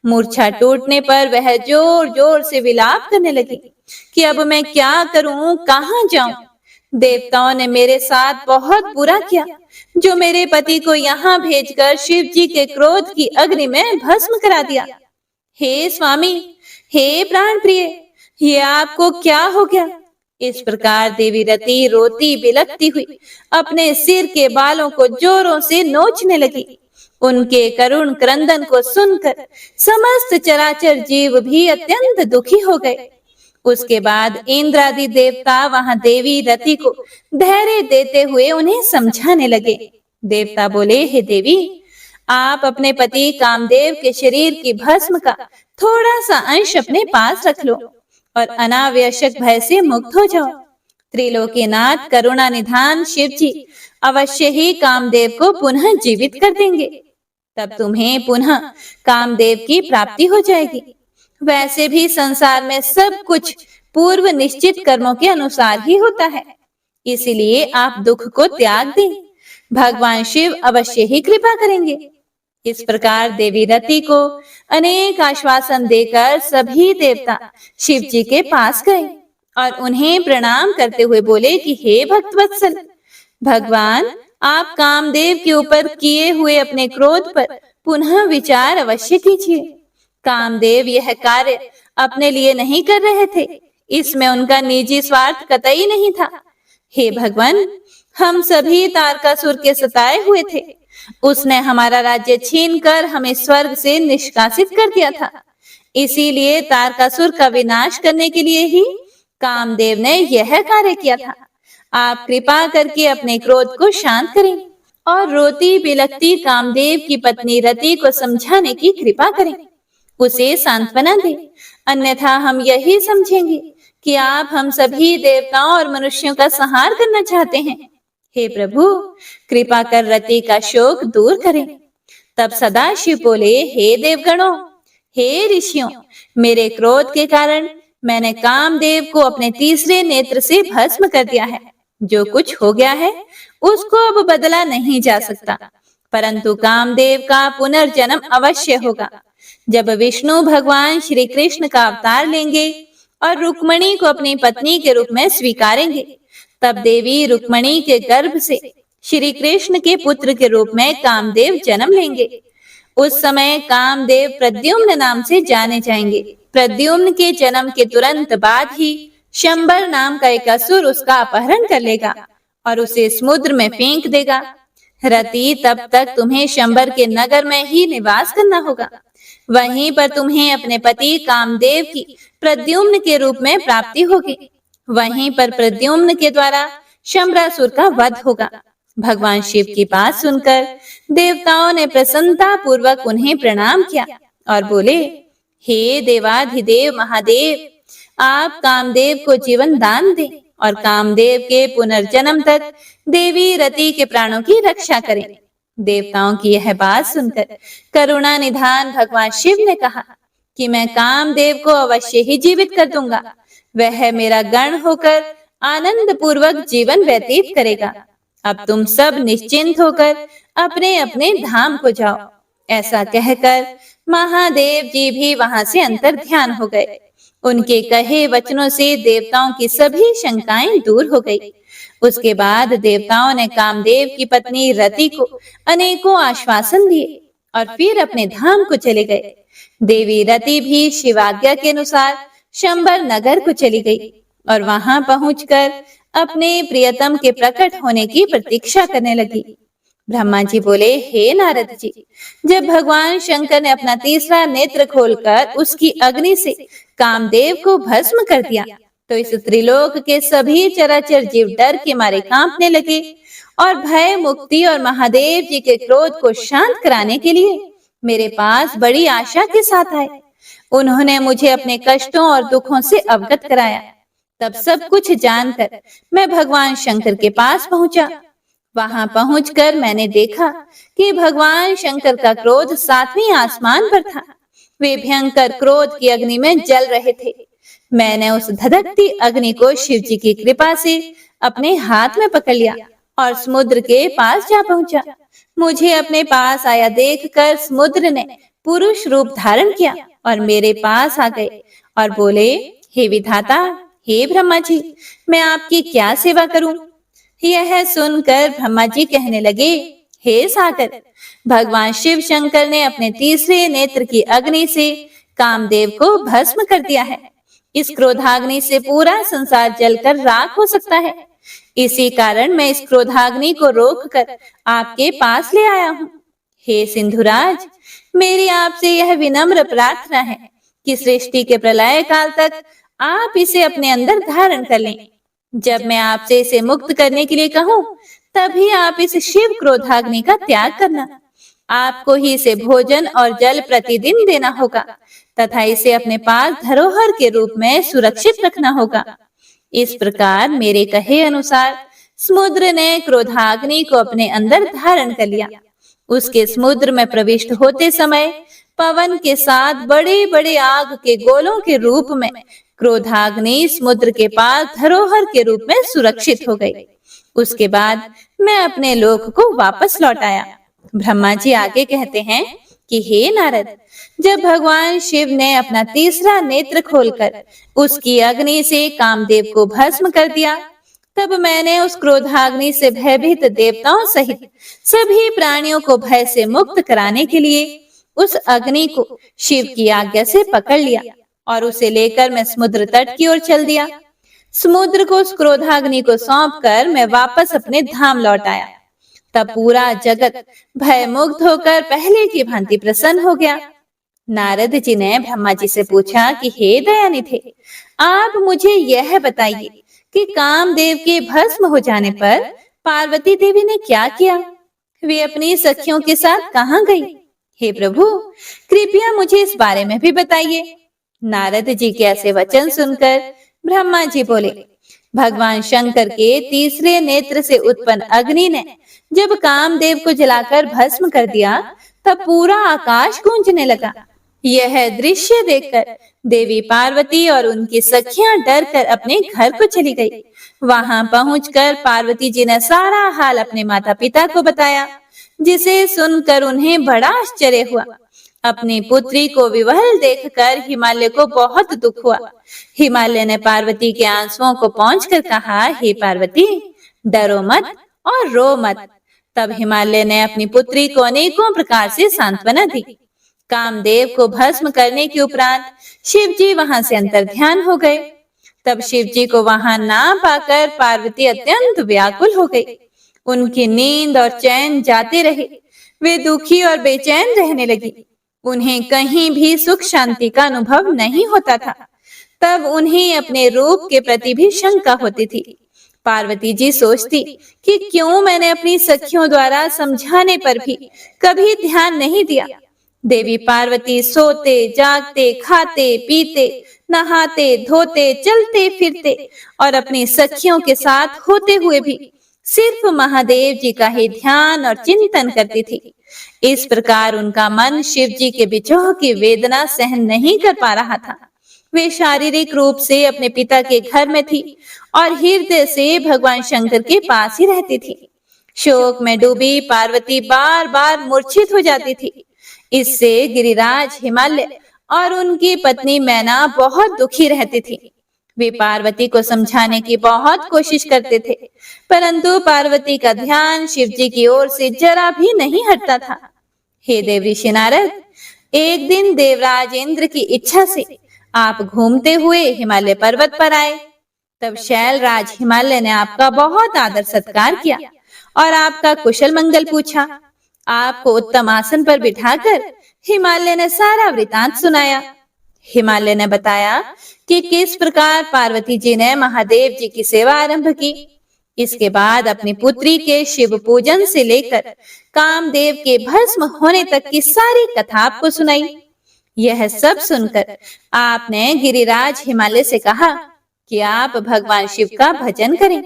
मूर्छा टूटने पर वह जोर जोर से विलाप करने लगी कि अब मैं क्या करूं, कहां जाऊं। देवताओं ने मेरे साथ बहुत बुरा किया, जो मेरे पति को यहाँ भेजकर शिव जी के क्रोध की अग्नि में भस्म करा दिया। हे स्वामी, हे प्राण प्रिय, ये आपको क्या हो गया। इस प्रकार देवी रति रोती बिलखती हुई अपने सिर के बालों को जोरों से नोचने लगी। उनके करुण क्रंदन को सुनकर समस्त चराचर जीव भी अत्यंत दुखी हो गए। उसके बाद इंद्रादि देवता वहां देवी रति को धैर्य देते हुए उन्हें समझाने लगे। देवता बोले, हे देवी, आप अपने पति कामदेव के शरीर की भस्म का थोड़ा सा अंश अपने पास रख लो और अनावश्यक भय से मुक्त हो जाओ। त्रिलोकीनाथ करुणा निधान शिव जी अवश्य ही कामदेव को पुनः जीवित कर देंगे। तब तुम्हें पुनः कामदेव की प्राप्ति हो जाएगी। वैसे भी संसार में सब कुछ पूर्व निश्चित कर्मों के अनुसार ही होता है, इसीलिए आप दुख को त्याग दें, भगवान शिव अवश्य ही कृपा करेंगे। इस प्रकार देवी रति को अनेक आश्वासन देकर सभी देवता शिव जी के पास गए और उन्हें प्रणाम करते हुए बोले कि हे भक्तवत्सल, भगवान आप कामदेव के ऊपर किए हुए अपने क्रोध पर पुनः विचार अवश्य कीजिए। कामदेव यह कार्य अपने लिए नहीं कर रहे थे। इसमें उनका निजी स्वार्थ कतई नहीं था। हे भगवान, हम सभी तारकासुर के सताए हुए थे। उसने हमारा राज्य छीनकर हमें स्वर्ग से निष्कासित कर दिया था। इसीलिए तारकासुर का विनाश करने के लिए ही कामदेव ने यह कार्य किया था। आप कृपा करके अपने क्रोध को शांत करें और रोती बिलखती कामदेव की पत्नी रति को समझाने की कृपा करें, उसे सांत्वना दें। अन्यथा हम यही समझेंगे कि आप हम सभी देवताओं और मनुष्यों का संहार करना चाहते हैं। हे प्रभु, कृपा कर रति का शोक दूर करें। तब सदाशिव बोले, हे देवगणों, हे ऋषियों, मेरे क्रोध के कारण मैंने कामदेव को अपने तीसरे नेत्र से भस्म कर दिया है। जो कुछ हो गया है उसको अब बदला नहीं जा सकता, परंतु कामदेव का पुनर्जन्म अवश्य होगा। जब विष्णु भगवान श्री कृष्ण का अवतार लेंगे और रुक्मणी को अपनी पत्नी के रूप में स्वीकारेंगे, तब देवी रुक्मणी के गर्भ से श्री कृष्ण के पुत्र के रूप में कामदेव जन्म लेंगे। उस समय कामदेव प्रद्युम्न नाम से जाने जाएंगे। प्रद्युम्न के जन्म के तुरंत बाद ही शंबर नाम का एक असुर उसका अपहरण कर लेगा और उसे समुद्र में फेंक देगा। रति, तब तक तुम्हें शंबर के नगर में ही निवास करना होगा। वहीं पर तुम्हें अपने पति कामदेव की प्रद्युम्न के रूप में प्राप्ति होगी। वहीं पर प्रद्युम्न के द्वारा शंबरासुर का वध होगा। भगवान शिव की बात सुनकर देवताओं ने प्रसन्नता पूर्वक उन्हें प्रणाम किया और बोले, हे देवाधिदेव महादेव, आप कामदेव को जीवन दान दें और कामदेव के पुनर्जन्म तक देवी रति के प्राणों की रक्षा करें। देवताओं की यह बात सुनकर करुणा निधान भगवान शिव ने कहा कि मैं कामदेव को अवश्य ही जीवित कर दूंगा। वह मेरा गण होकर आनंद पूर्वक जीवन व्यतीत करेगा। अब तुम सब निश्चिंत होकर अपने अपने धाम को जाओ। ऐसा कहकर महादेव जी भी वहां से अंतर ध्यान हो गए। उनके कहे वचनों से देवताओं की सभी शंकाएं दूर हो गई। उसके बाद देवताओं ने कामदेव की पत्नी रति को अनेकों आश्वासन दिए और फिर अपने धाम को चले गए। देवी रति भी शिवाज्ञा के अनुसार शंबर नगर को चली गई और वहां पहुंचकर अपने प्रियतम के प्रकट होने की प्रतीक्षा करने लगी। ब्रह्मा जी बोले, हे नारद जी, जब भगवान शंकर ने अपना तीसरा नेत्र खोलकर उसकी अग्नि से कामदेव को भस्म कर दिया, तो इस त्रिलोक के सभी चराचर जीव डर के मारे कांपने लगे और भय मुक्ति और महादेव जी के क्रोध को शांत कराने के लिए मेरे पास बड़ी आशा के साथ आए। उन्होंने मुझे अपने कष्टों और दुखों से अवगत कराया। तब सब कुछ जानकर मैं भगवान शंकर के पास पहुंचा। वहां पहुंचकर मैंने देखा कि भगवान शंकर का क्रोध सातवीं आसमान पर था। वे भयंकर क्रोध की अग्नि में जल रहे थे। मैंने उस धधकती अग्नि को शिव जी की कृपा से अपने हाथ में पकड़ लिया और समुद्र के पास जा पहुंचा। मुझे अपने पास आया देखकर समुद्र ने पुरुष रूप धारण किया और मेरे पास आ गए और बोले, हे विधाता, हे ब्रह्मा जी, मैं आपकी क्या सेवा करूं? यह सुनकर ब्रह्मा जी कहने लगे, हे सागर, भगवान शिव शंकर ने अपने तीसरे नेत्र की अग्नि से कामदेव को भस्म कर दिया है। इस क्रोधाग्नि से पूरा संसार जलकर राख हो सकता है। इसी कारण मैं इस क्रोधाग्नि को रोककर आपके पास ले आया हूँ। हे सिंधुराज, मेरी आपसे यह विनम्र प्रार्थना है कि सृष्टि के प्रलय काल तक आप इसे अपने अंदर धारण कर लें। जब मैं आपसे इसे मुक्त करने के लिए कहूँ, तभी आप इस शिव क्रोधाग्नि का त्याग करना। आपको ही इसे भोजन और जल प्रतिदिन देना होगा तथा इसे अपने पास धरोहर के रूप में सुरक्षित रखना होगा। इस प्रकार मेरे कहे अनुसार समुद्र ने क्रोधाग्नि को अपने अंदर धारण कर लिया। उसके समुद्र में प्रविष्ट होते समय पवन के साथ बड़े बड़े आग के गोलों के रूप में क्रोधाग्नि समुद्र के पास धरोहर के रूप में सुरक्षित हो गई। उसके बाद मैं अपने लोक को वापस लौट आया। ब्रह्मा जी आगे कहते हैं कि हे नारद, जब भगवान शिव ने अपना तीसरा नेत्र खोलकर उसकी अग्नि से कामदेव को भस्म कर दिया, तब मैंने उस क्रोधाग्नि से भयभीत देवताओं सहित सभी प्राणियों को भय से मुक्त कराने के लिए उस अग्नि को शिव की आज्ञा से पकड़ लिया और उसे लेकर मैं समुद्र तट की ओर चल दिया। समुद्र को उस क्रोधाग्नि को सौंपकर मैं वापस अपने धाम लौट आया। तब पूरा जगत भयमुग्ध होकर पहले की भांति प्रसन्न हो गया। नारद जी ने ब्रह्मा जी से पूछा कि हे दयानिधे, आप मुझे यह बताइए कि कामदेव के भस्म हो जाने पर पार्वती देवी ने क्या किया? वे अपनी सखियों के साथ कहाँ गई? हे प्रभु, कृपया मुझे इस बारे में भी बताइए। नारद जी के ऐसे वचन सुनकर ब्रह्मा जी बोले, भगवान शंकर के तीसरे नेत्र से उत्पन्न अग्नि ने जब कामदेव को जलाकर भस्म कर दिया, तब पूरा आकाश गूंजने लगा। यह दृश्य देखकर देवी पार्वती और उनकी सखियां डरकर अपने घर को चली गई। वहां पहुंचकर पार्वती जी ने सारा हाल अपने माता पिता को बताया, जिसे सुनकर उन्हें बड़ा आश्चर्य हुआ। अपनी पुत्री को विवल देखकर हिमालय को बहुत दुख हुआ। हिमालय ने पार्वती के आंसुओं को पोंछकर कहा, हे पार्वती, डरो मत और रो मत। तब हिमालय ने अपनी पुत्री को अनेकों प्रकार से सांत्वना दी। कामदेव को भस्म करने के उपरांत शिव जी वहां से अंतर्ध्यान हो गए। तब शिव जी को वहां ना पाकर पार्वती अत्यंत व्याकुल हो गई। उनकी नींद और चैन जाते रहे। वे दुखी और बेचैन रहने लगी। उन्हें कहीं भी सुख शांति का अनुभव नहीं होता था। तब उन्हें अपने रूप के प्रति भी शंका होती थी। पार्वती जी सोचती कि क्यों मैंने अपनी सखियों द्वारा समझाने पर भी कभी ध्यान नहीं दिया। देवी पार्वती सोते, जागते, खाते, पीते, नहाते, धोते, चलते फिरते और अपनी सखियों के साथ होते हुए भी सिर्फ महादेव जी का ही ध्यान और चिंतन करती थी। इस प्रकार उनका मन शिव जी के विजोह की वेदना सहन नहीं कर पा रहा था। वे शारीरिक रूप से अपने पिता के घर में थी और हृदय से भगवान शंकर के पास ही रहती थी। शोक में डूबी पार्वती बार बार मूर्छित हो जाती थी। इससे गिरिराज, हिमालय और उनकी पत्नी मैना बहुत दुखी रहती थी। वे पार्वती को समझाने की बहुत कोशिश करते थे, परंतु पार्वती का ध्यान शिव जी की ओर से जरा भी नहीं हटता था। हे देव ऋषि नारद, एक दिन देवराज इंद्र की इच्छा से आप घूमते हुए हिमालय पर्वत पर आए। तब शैलराज हिमालय ने आपका बहुत आदर सत्कार किया और आपका कुशल मंगल पूछा। आपको उत्तम आसन पर बिठाकर हिमालय ने सारा वृतांत सुनाया। हिमालय ने बताया कि किस प्रकार पार्वती जी ने महादेव जी की सेवा आरंभ की। इसके बाद अपनी पुत्री के शिव पूजन से लेकर कामदेव के भस्म होने तक की सारी कथा आपको सुनाई। यह सब सुनकर आपने गिरिराज हिमालय से कहा कि आप भगवान शिव का भजन करें।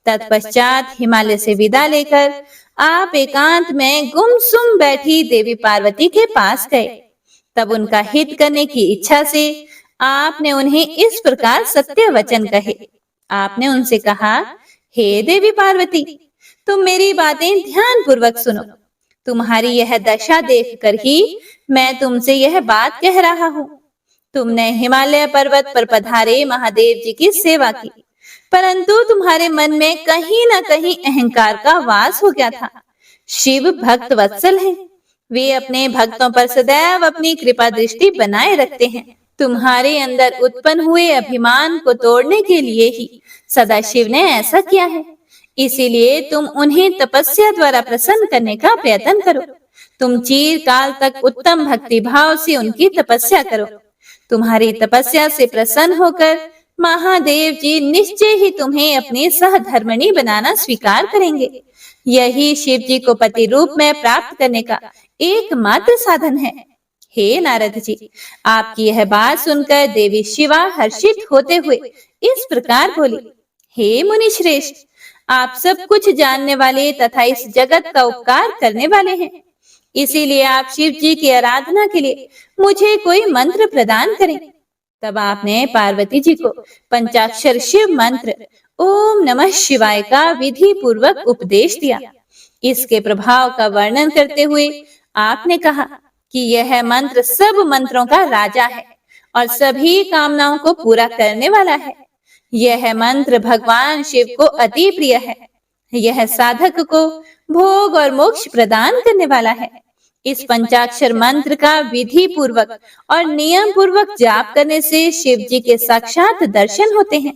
तत्पश्चात हिमालय से विदा लेकर आप एकांत में गुमसुम बैठी देवी पार्वती के पास गए। तब उनका हित करने की इच्छा से आपने उन्हें इस प्रकार सत्य वचन कहे। आपने उनसे कहा, हे देवी पार्वती, तुम मेरी बातें ध्यान पूर्वक सुनो। तुम्हारी यह दशा देखकर ही मैं तुमसे यह बात कह रहा हूँ। तुमने हिमालय पर्वत पर पधारे महादेव जी की सेवा की, परंतु तुम्हारे मन में कहीं न कहीं अहंकार का वास हो गया था। शिव भक्त वत्सल हैं। वे अपने भक्तों पर सदैव अपनी कृपा दृष्टि बनाए रखते हैं। तुम्हारे अंदर उत्पन्न हुए अभिमान को तोड़ने के लिए ही सदा शिव ने ऐसा किया है। इसीलिए तुम उन्हें तपस्या द्वारा प्रसन्न करने का प्रयत्न करो। तुम चिरकाल तक उत्तम भक्ति भाव से उनकी तपस्या करो। तुम्हारी तपस्या से प्रसन्न होकर महादेव जी निश्चय ही तुम्हें अपनी सहधर्मिणी बनाना स्वीकार करेंगे। यही शिव जी को पति रूप में प्राप्त करने का एकमात्र साधन है। हे नारद जी, आपकी यह बात सुनकर देवी शिवा हर्षित होते हुए इस प्रकार बोली, हे मुनि श्रेष्ठ, आप सब कुछ जानने वाले तथा इस जगत का उपकार करने वाले हैं। इसीलिए आप शिव जी की आराधना के लिए मुझे कोई मंत्र प्रदान करें। तब आपने पार्वती जी को पंचाक्षर शिव मंत्र ओम नमः शिवाय का विधि पूर्वक उपदेश दिया। इसके प्रभाव का वर्णन करते हुए आपने कहा कि यह मंत्र सब मंत्रों का राजा है और सभी कामनाओं को पूरा करने वाला है। यह मंत्र भगवान शिव को अति प्रिय है। यह साधक को भोग और मोक्ष प्रदान करने वाला है। इस पंचाक्षर मंत्र का विधि पूर्वक और नियम पूर्वक जाप करने से शिव जी के साक्षात दर्शन होते हैं।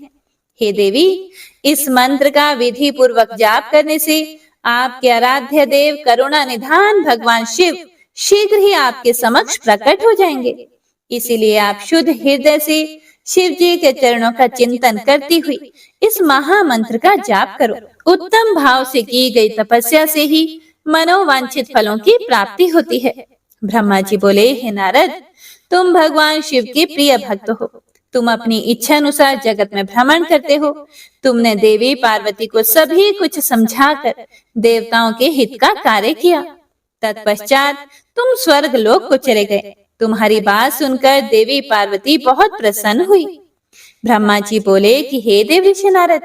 हे देवी, इस मंत्र का विधि पूर्वक जाप करने से आपके आराध्य देव करुणा निधान भगवान शिव शीघ्र ही आपके समक्ष प्रकट हो जाएंगे। इसीलिए आप शुद्ध हृदय से शिव जी के चरणों का चिंतन करती हुई इस महामंत्र का जाप करो। उत्तम भाव से की गई तपस्या से ही मनोवांछित फलों की प्राप्ति होती है। ब्रह्मा जी बोले, हे नारद, तुम भगवान शिव के प्रिय भक्त हो। तुम अपनी इच्छा अनुसार जगत में भ्रमण करते हो। तुमने देवी पार्वती को सभी कुछ समझाकर देवताओं के हित का कार्य किया। तत्पश्चात तुम स्वर्ग लोक को चले गए। तुम्हारी बात सुनकर देवी पार्वती बहुत प्रसन्न हुई। ब्रह्मा जी बोले कि हे देव ऋषि नारद,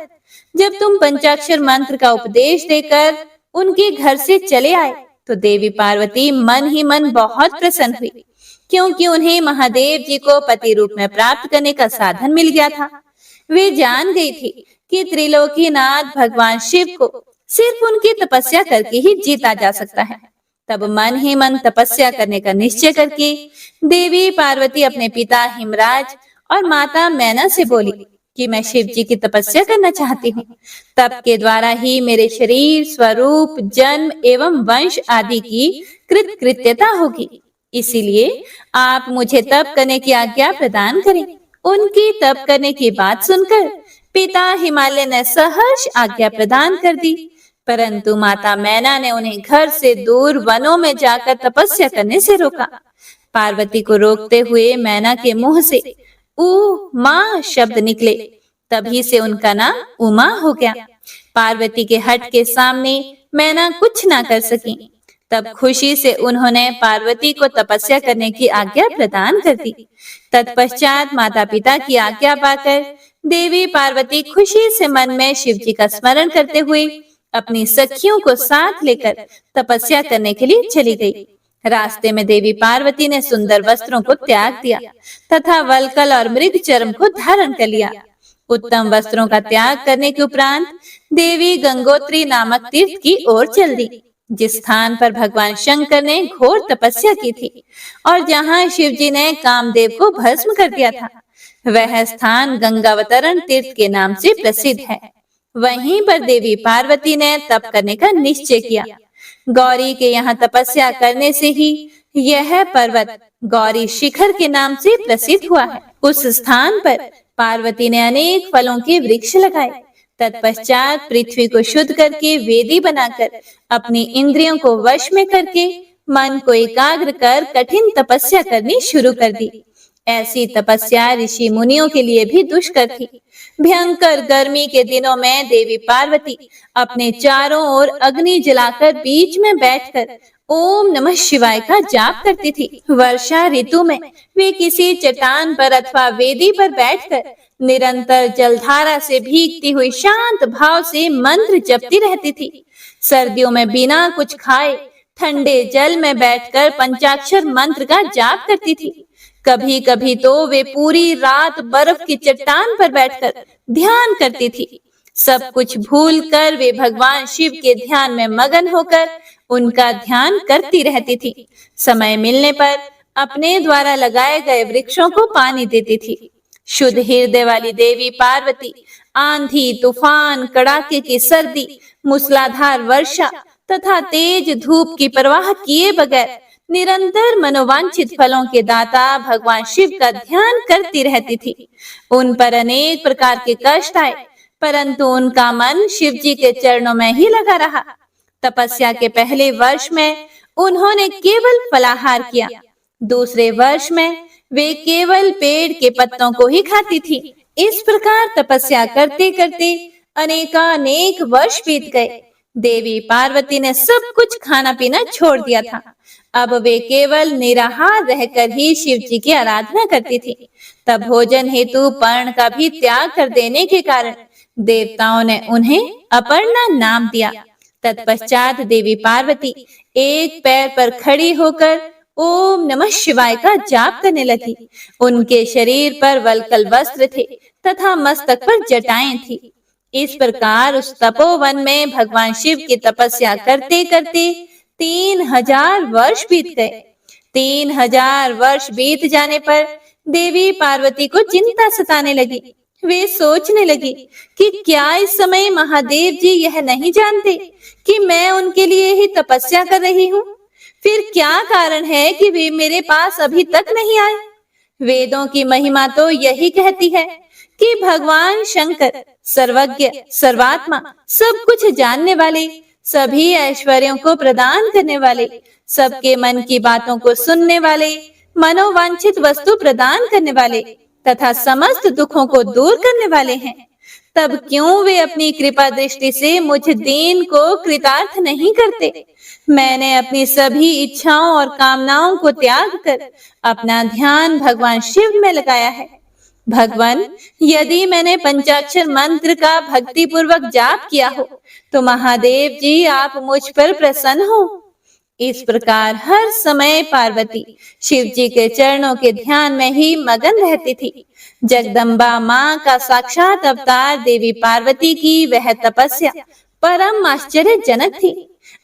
जब तुम पंचाक्षर मंत्र का उपदेश देकर उनके घर से चले आए तो देवी पार्वती मन ही मन बहुत प्रसन्न हुई, क्योंकि उन्हें महादेव जी को पति रूप में प्राप्त करने का साधन मिल गया था। वे जान गई थी कि त्रिलोकीनाथ भगवान शिव को सिर्फ उनकी तपस्या करके ही जीता जा सकता है। तब मन ही मन तपस्या करने का निश्चय करके देवी पार्वती अपने पिता हिमराज और माता मैना से बोली कि मैं शिव जी की तपस्या करना चाहती हूँ। तप के द्वारा ही मेरे शरीर, स्वरूप, जन्म एवं वंश आदि की कृतकृत्यता होगी। इसीलिए आप मुझे तप करने की आज्ञा प्रदान करें। उनकी तप करने की बात सुनकर पिता हिमालय ने सहर्ष आज्ञा प्रदान कर दी, परंतु माता मैना ने उन्हें घर से दूर वनों में जाकर तपस्या करने से रोका। पार्वती को रोकते हुए मैना के मुंह से उमा शब्द निकले। तभी से उनका नाम उमा हो गया। पार्वती के हठ के सामने मैना कुछ ना कर सकी। तब खुशी से उन्होंने पार्वती को तपस्या करने की आज्ञा प्रदान कर दी। तत्पश्चात माता पिता की आज्ञा पाकर देवी पार्वती खुशी से मन में शिव जी का स्मरण करते हुए अपनी सखियों को साथ लेकर तपस्या करने के लिए चली गई। रास्ते में देवी पार्वती ने सुंदर वस्त्रों को त्याग दिया तथा वल्कल और मृग चर्म को धारण कर लिया। उत्तम वस्त्रों का त्याग करने के उपरांत देवी गंगोत्री नामक तीर्थ की ओर चल दी, जिस स्थान पर भगवान शंकर ने घोर तपस्या की थी और जहां शिव जी ने कामदेव को भस्म कर दिया था। वह स्थान गंगावतरण तीर्थ के नाम से प्रसिद्ध है। वहीं पर देवी पार्वती ने तप करने का निश्चय किया। गौरी के यहाँ तपस्या करने से ही यह पर्वत गौरी शिखर के नाम से प्रसिद्ध हुआ है। उस स्थान पर पार्वती ने अनेक फलों के वृक्ष लगाए। तत्पश्चात पृथ्वी को शुद्ध करके वेदी बनाकर अपनी इंद्रियों को वश में करके मन को एकाग्र कर कठिन तपस्या करनी शुरू कर दी। ऐसी तपस्या ऋषि मुनियों के लिए भी दुष्कर थी। भयंकर गर्मी के दिनों में देवी पार्वती अपने चारों ओर अग्नि जलाकर बीच में बैठकर ओम नमः शिवाय का जाप करती थी। वर्षा ऋतु में वे किसी चट्टान पर अथवा वेदी पर बैठकर निरंतर जलधारा से भीगती हुई शांत भाव से मंत्र जपती रहती थी। सर्दियों में बिना कुछ खाए ठंडे जल में बैठकर पंचाक्षर मंत्र का जाप करती थी। कभी कभी तो वे पूरी रात बर्फ की चट्टान पर बैठकर ध्यान करती थी। सब कुछ भूलकर वे भगवान शिव के ध्यान में मगन होकर उनका ध्यान करती रहती थी। समय मिलने पर अपने द्वारा लगाए गए वृक्षों को पानी देती थी। शुद्ध हृदय वाली देवी पार्वती आंधी, तूफान, कड़ाके की सर्दी, मूसलाधार वर्षा तथा तेज धूप की परवाह किए बगैर निरंतर मनोवांछित फलों के दाता भगवान शिव का ध्यान करती रहती थी। उन पर अनेक प्रकार के कष्ट आए, परंतु उनका मन शिव जी के चरणों में ही लगा रहा। तपस्या के पहले वर्ष में उन्होंने केवल फलाहार किया। दूसरे वर्ष में वे केवल पेड़ के पत्तों को ही खाती थी। इस प्रकार तपस्या करते करते अनेकानेक वर्ष बीत गए। देवी पार्वती ने सब कुछ खाना पीना छोड़ दिया था। अब वे केवल निराहार रहकर ही शिव जी की आराधना करती थी। तब भोजन हेतु पर्ण का भी त्याग कर देने के कारण देवताओं ने उन्हें अपर्णा नाम दिया। तत्पश्चात देवी पार्वती एक पैर पर खड़ी होकर ओम नमः शिवाय का जाप करने लगी। उनके शरीर पर वल्कल वस्त्र थे तथा मस्तक पर जटाएं थी। इस प्रकार उस तपोवन में भगवान शिव की तपस्या करते करते 3000 वर्ष बीत गए। 3000 वर्ष बीत जाने पर देवी पार्वती को चिंता सताने लगी। वे सोचने लगी कि क्या इस समय महादेव जी यह नहीं जानते कि मैं उनके लिए ही तपस्या कर रही हूँ? फिर क्या कारण है कि वे मेरे पास अभी तक नहीं आए? वेदों की महिमा तो यही कहती है कि भगवान शंकर सर्वज्ञ, सर्वात्मा, सब कुछ जानने वाले, सभी ऐश्वर्यों को प्रदान करने वाले, सबके मन की बातों को सुनने वाले, मनोवांछित वस्तु प्रदान करने वाले तथा समस्त दुखों को दूर करने वाले हैं। तब क्यों वे अपनी कृपा दृष्टि से मुझ दीन को कृतार्थ नहीं करते? मैंने अपनी सभी इच्छाओं और कामनाओं को त्याग कर अपना ध्यान भगवान शिव में लगाया है। भगवान, यदि मैंने पंचाक्षर मंत्र का भक्ति पूर्वक जाप किया हो तो महादेव जी आप मुझ पर प्रसन्न हो। इस प्रकार हर समय पार्वती शिव जी के चरणों के ध्यान में ही मगन रहती थी। जगदम्बा माँ का साक्षात अवतार देवी पार्वती की वह तपस्या परम आश्चर्यजनक थी।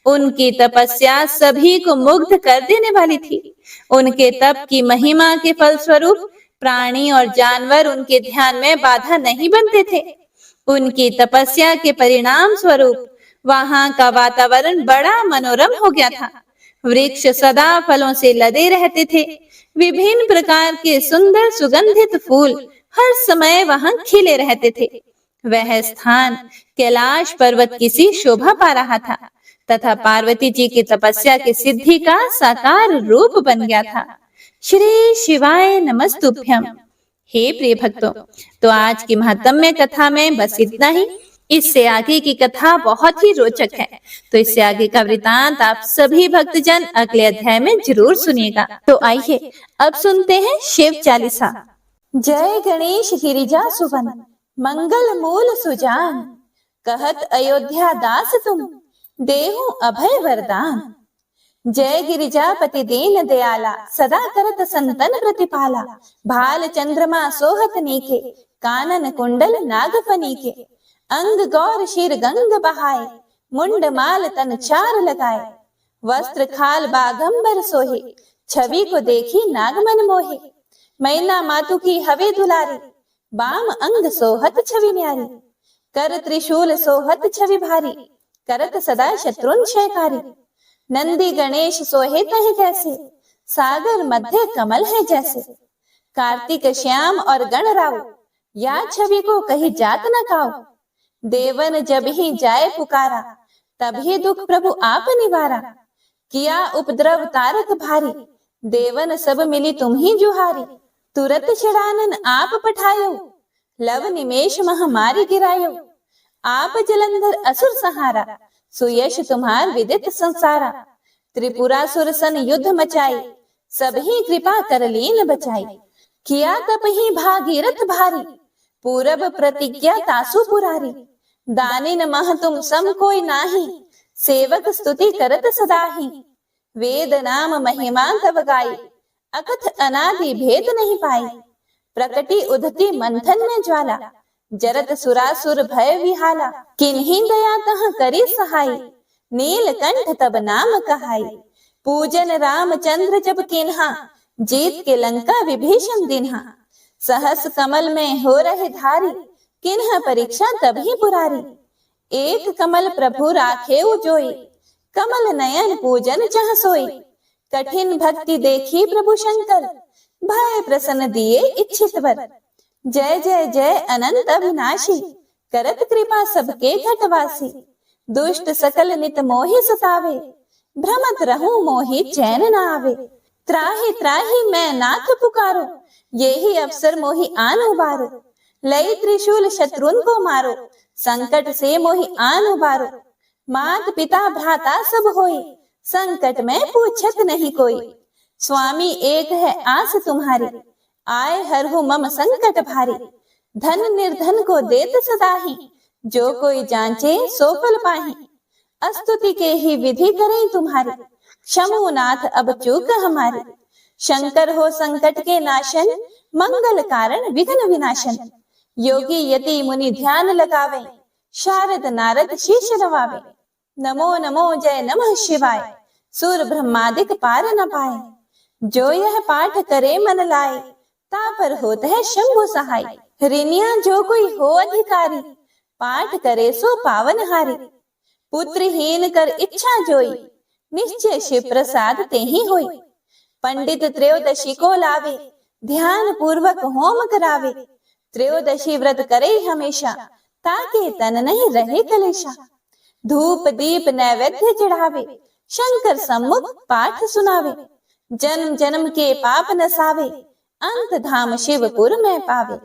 उनकी तपस्या सभी को मुग्ध कर देने वाली थी। उनके तप की महिमा के फलस्वरूप प्राणी और जानवर उनके ध्यान में बाधा नहीं बनते थे। उनकी तपस्या के परिणाम स्वरूप वहां का वातावरण बड़ा मनोरम हो गया था। वृक्ष सदा फलों से लदे रहते थे। विभिन्न प्रकार के सुंदर सुगंधित फूल हर समय वहां खिले रहते थे। वह स्थान कैलाश पर्वत की सी शोभा पा रहा था तथा पार्वती जी की तपस्या की सिद्धि का साकार रूप बन गया था। श्री शिवाय नमस्तुभ्यम। हे प्रिय भक्तों, तो आज की महात्म्य कथा में बस इतना ही। इससे आगे की कथा बहुत ही रोचक है, तो इससे आगे का वृतांत आप सभी भक्तजन अगले अध्याय में जरूर सुनिएगा। तो आइए अब सुनते हैं शिव चालीसा। जय गणेश गिरिजा सुवन, मंगल मूल सुजान, कहत अयोध्या दास तुम, देहु अभय वरदान। जय गिरिजापति दीन दयाला, सदा करत संतन प्रतिपाला। भाल चंद्रमा सोहत नीके, कानन कुंडल नागफनी के। अंग गौर शीर गंग बहाए, मुंड माल तन चार लगाए। वस्त्र खाल बागंबर सोहे, छवि को देखी नागमन मोहे। मैना मातु की हवे दुलारी, बाम अंग सोहत छवि न्यारी। कर त्रिशूल सोहत छवि भारी, करत सदा शत्रुन क्षयकारी। नंदी गणेश सोहे तह जैसे, सागर मध्य कमल है जैसे। कार्तिक श्याम और गणराव, या छवि को कही जात न काओ। देवन जब ही जाए पुकारा, तभी दुख प्रभु आप निवारा। किया उपद्रव तारक भारी, देवन सब मिली तुम ही जुहारी। तुरत षडानन आप पठायो, लव निमेष महामारी गिरायो। आप जलंधर असुर सहारा, सुयश तुम्हार विदित संसारा। त्रिपुरासुर सन युद्ध मचाई, सबही कृपा कर लीन बचाई। किया तप ही भागीरथ भारी, पूरब प्रतिज्ञा तासु पुरारी। दानिन मह तुम सम कोई नाही, सेवक स्तुति करत सदाही। वेद नाम महिमा तब गाई, अकथ अनादि भेद नहीं पाई। प्रकटी उधती मंथन में ज्वाला, जरत सुरासुर भय विहाला। किन्हीं दया तह करी सहाय, नीलकंठ तब नाम कहाई। पूजन रामचंद्र जब किन्हा, जीत के लंका विभीषण दिन्हा। सहस कमल में हो रहे धारी, किन्ह परीक्षा तभी पुरारी। एक कमल प्रभु राखे जोई, कमल नयन पूजन चह सोई। कठिन भक्ति देखी प्रभु शंकर, भय प्रसन्न दिए इच्छित वर। जय जय जय अनंत अविनाशी, करत कृपा सबके घटवासी। दुष्ट सकल नित मोहि सतावे, भ्रमत रहूं मोहि चैन न आवे। त्राहि त्राहि मैं नाथ पुकारो, यही अवसर मोहि आन उबारो। लई त्रिशूल शत्रुन को मारो, संकट से मोहि आन उबारो। मात पिता भ्राता सब होई, संकट में पूछत नहीं कोई। स्वामी एक है आस तुम्हारी, आए हरहु मम संकट भारी। धन निर्धन को देत सदाही, जो कोई जांचे सो फल पाही। अस्तुति के ही विधि करें तुम्हारी, क्षमो नाथ अब चूक हमारी। शंकर हो संकट के नाशन, मंगल कारण विघ्न विनाशन। योगी यति मुनि ध्यान लगावे, शारद नारद शीश नवावे। नमो नमो जय नमः शिवाय, सूर ब्रह्मादिक पार न पाए। जो यह पाठ करे मन लाए, ता पर होत है शंभु सहाय। ऋणिया जो कोई हो अधिकारी, पाठ करे सो पावन हारी। पुत्रहीन कर इच्छा जोई, निश्चय शिव प्रसाद ते ही होई। पंडित त्रयोदशी को लावे, ध्यान पूर्वक होम करावे। त्रयोदशी व्रत करे हमेशा, ताकि तन नहीं रहे कलेशा। धूप दीप नैवेद्य चढ़ावे, शंकर सम्मुख पाठ सुनावे। जन्म जन्म के पाप नसावे, अंत धाम शिवपुर में पावे।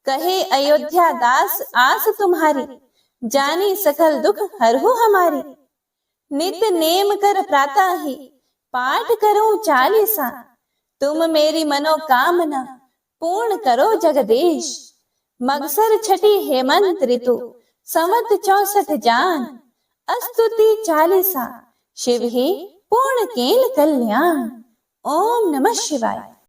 कहे अयोध्या दास आस तुम्हारी, जानी सकल दुख हरहु हमारी। नित नेम कर प्रातः ही, पाठ करो चालीसा। तुम मेरी मनोकामना, पूर्ण करो जगदीश। मगसर छठी हेमंत ऋतु, संवत 64 जान। अस्तुति चालीसा, शिव ही पूर्ण केल कल्याण। ओम नमः शिवाय।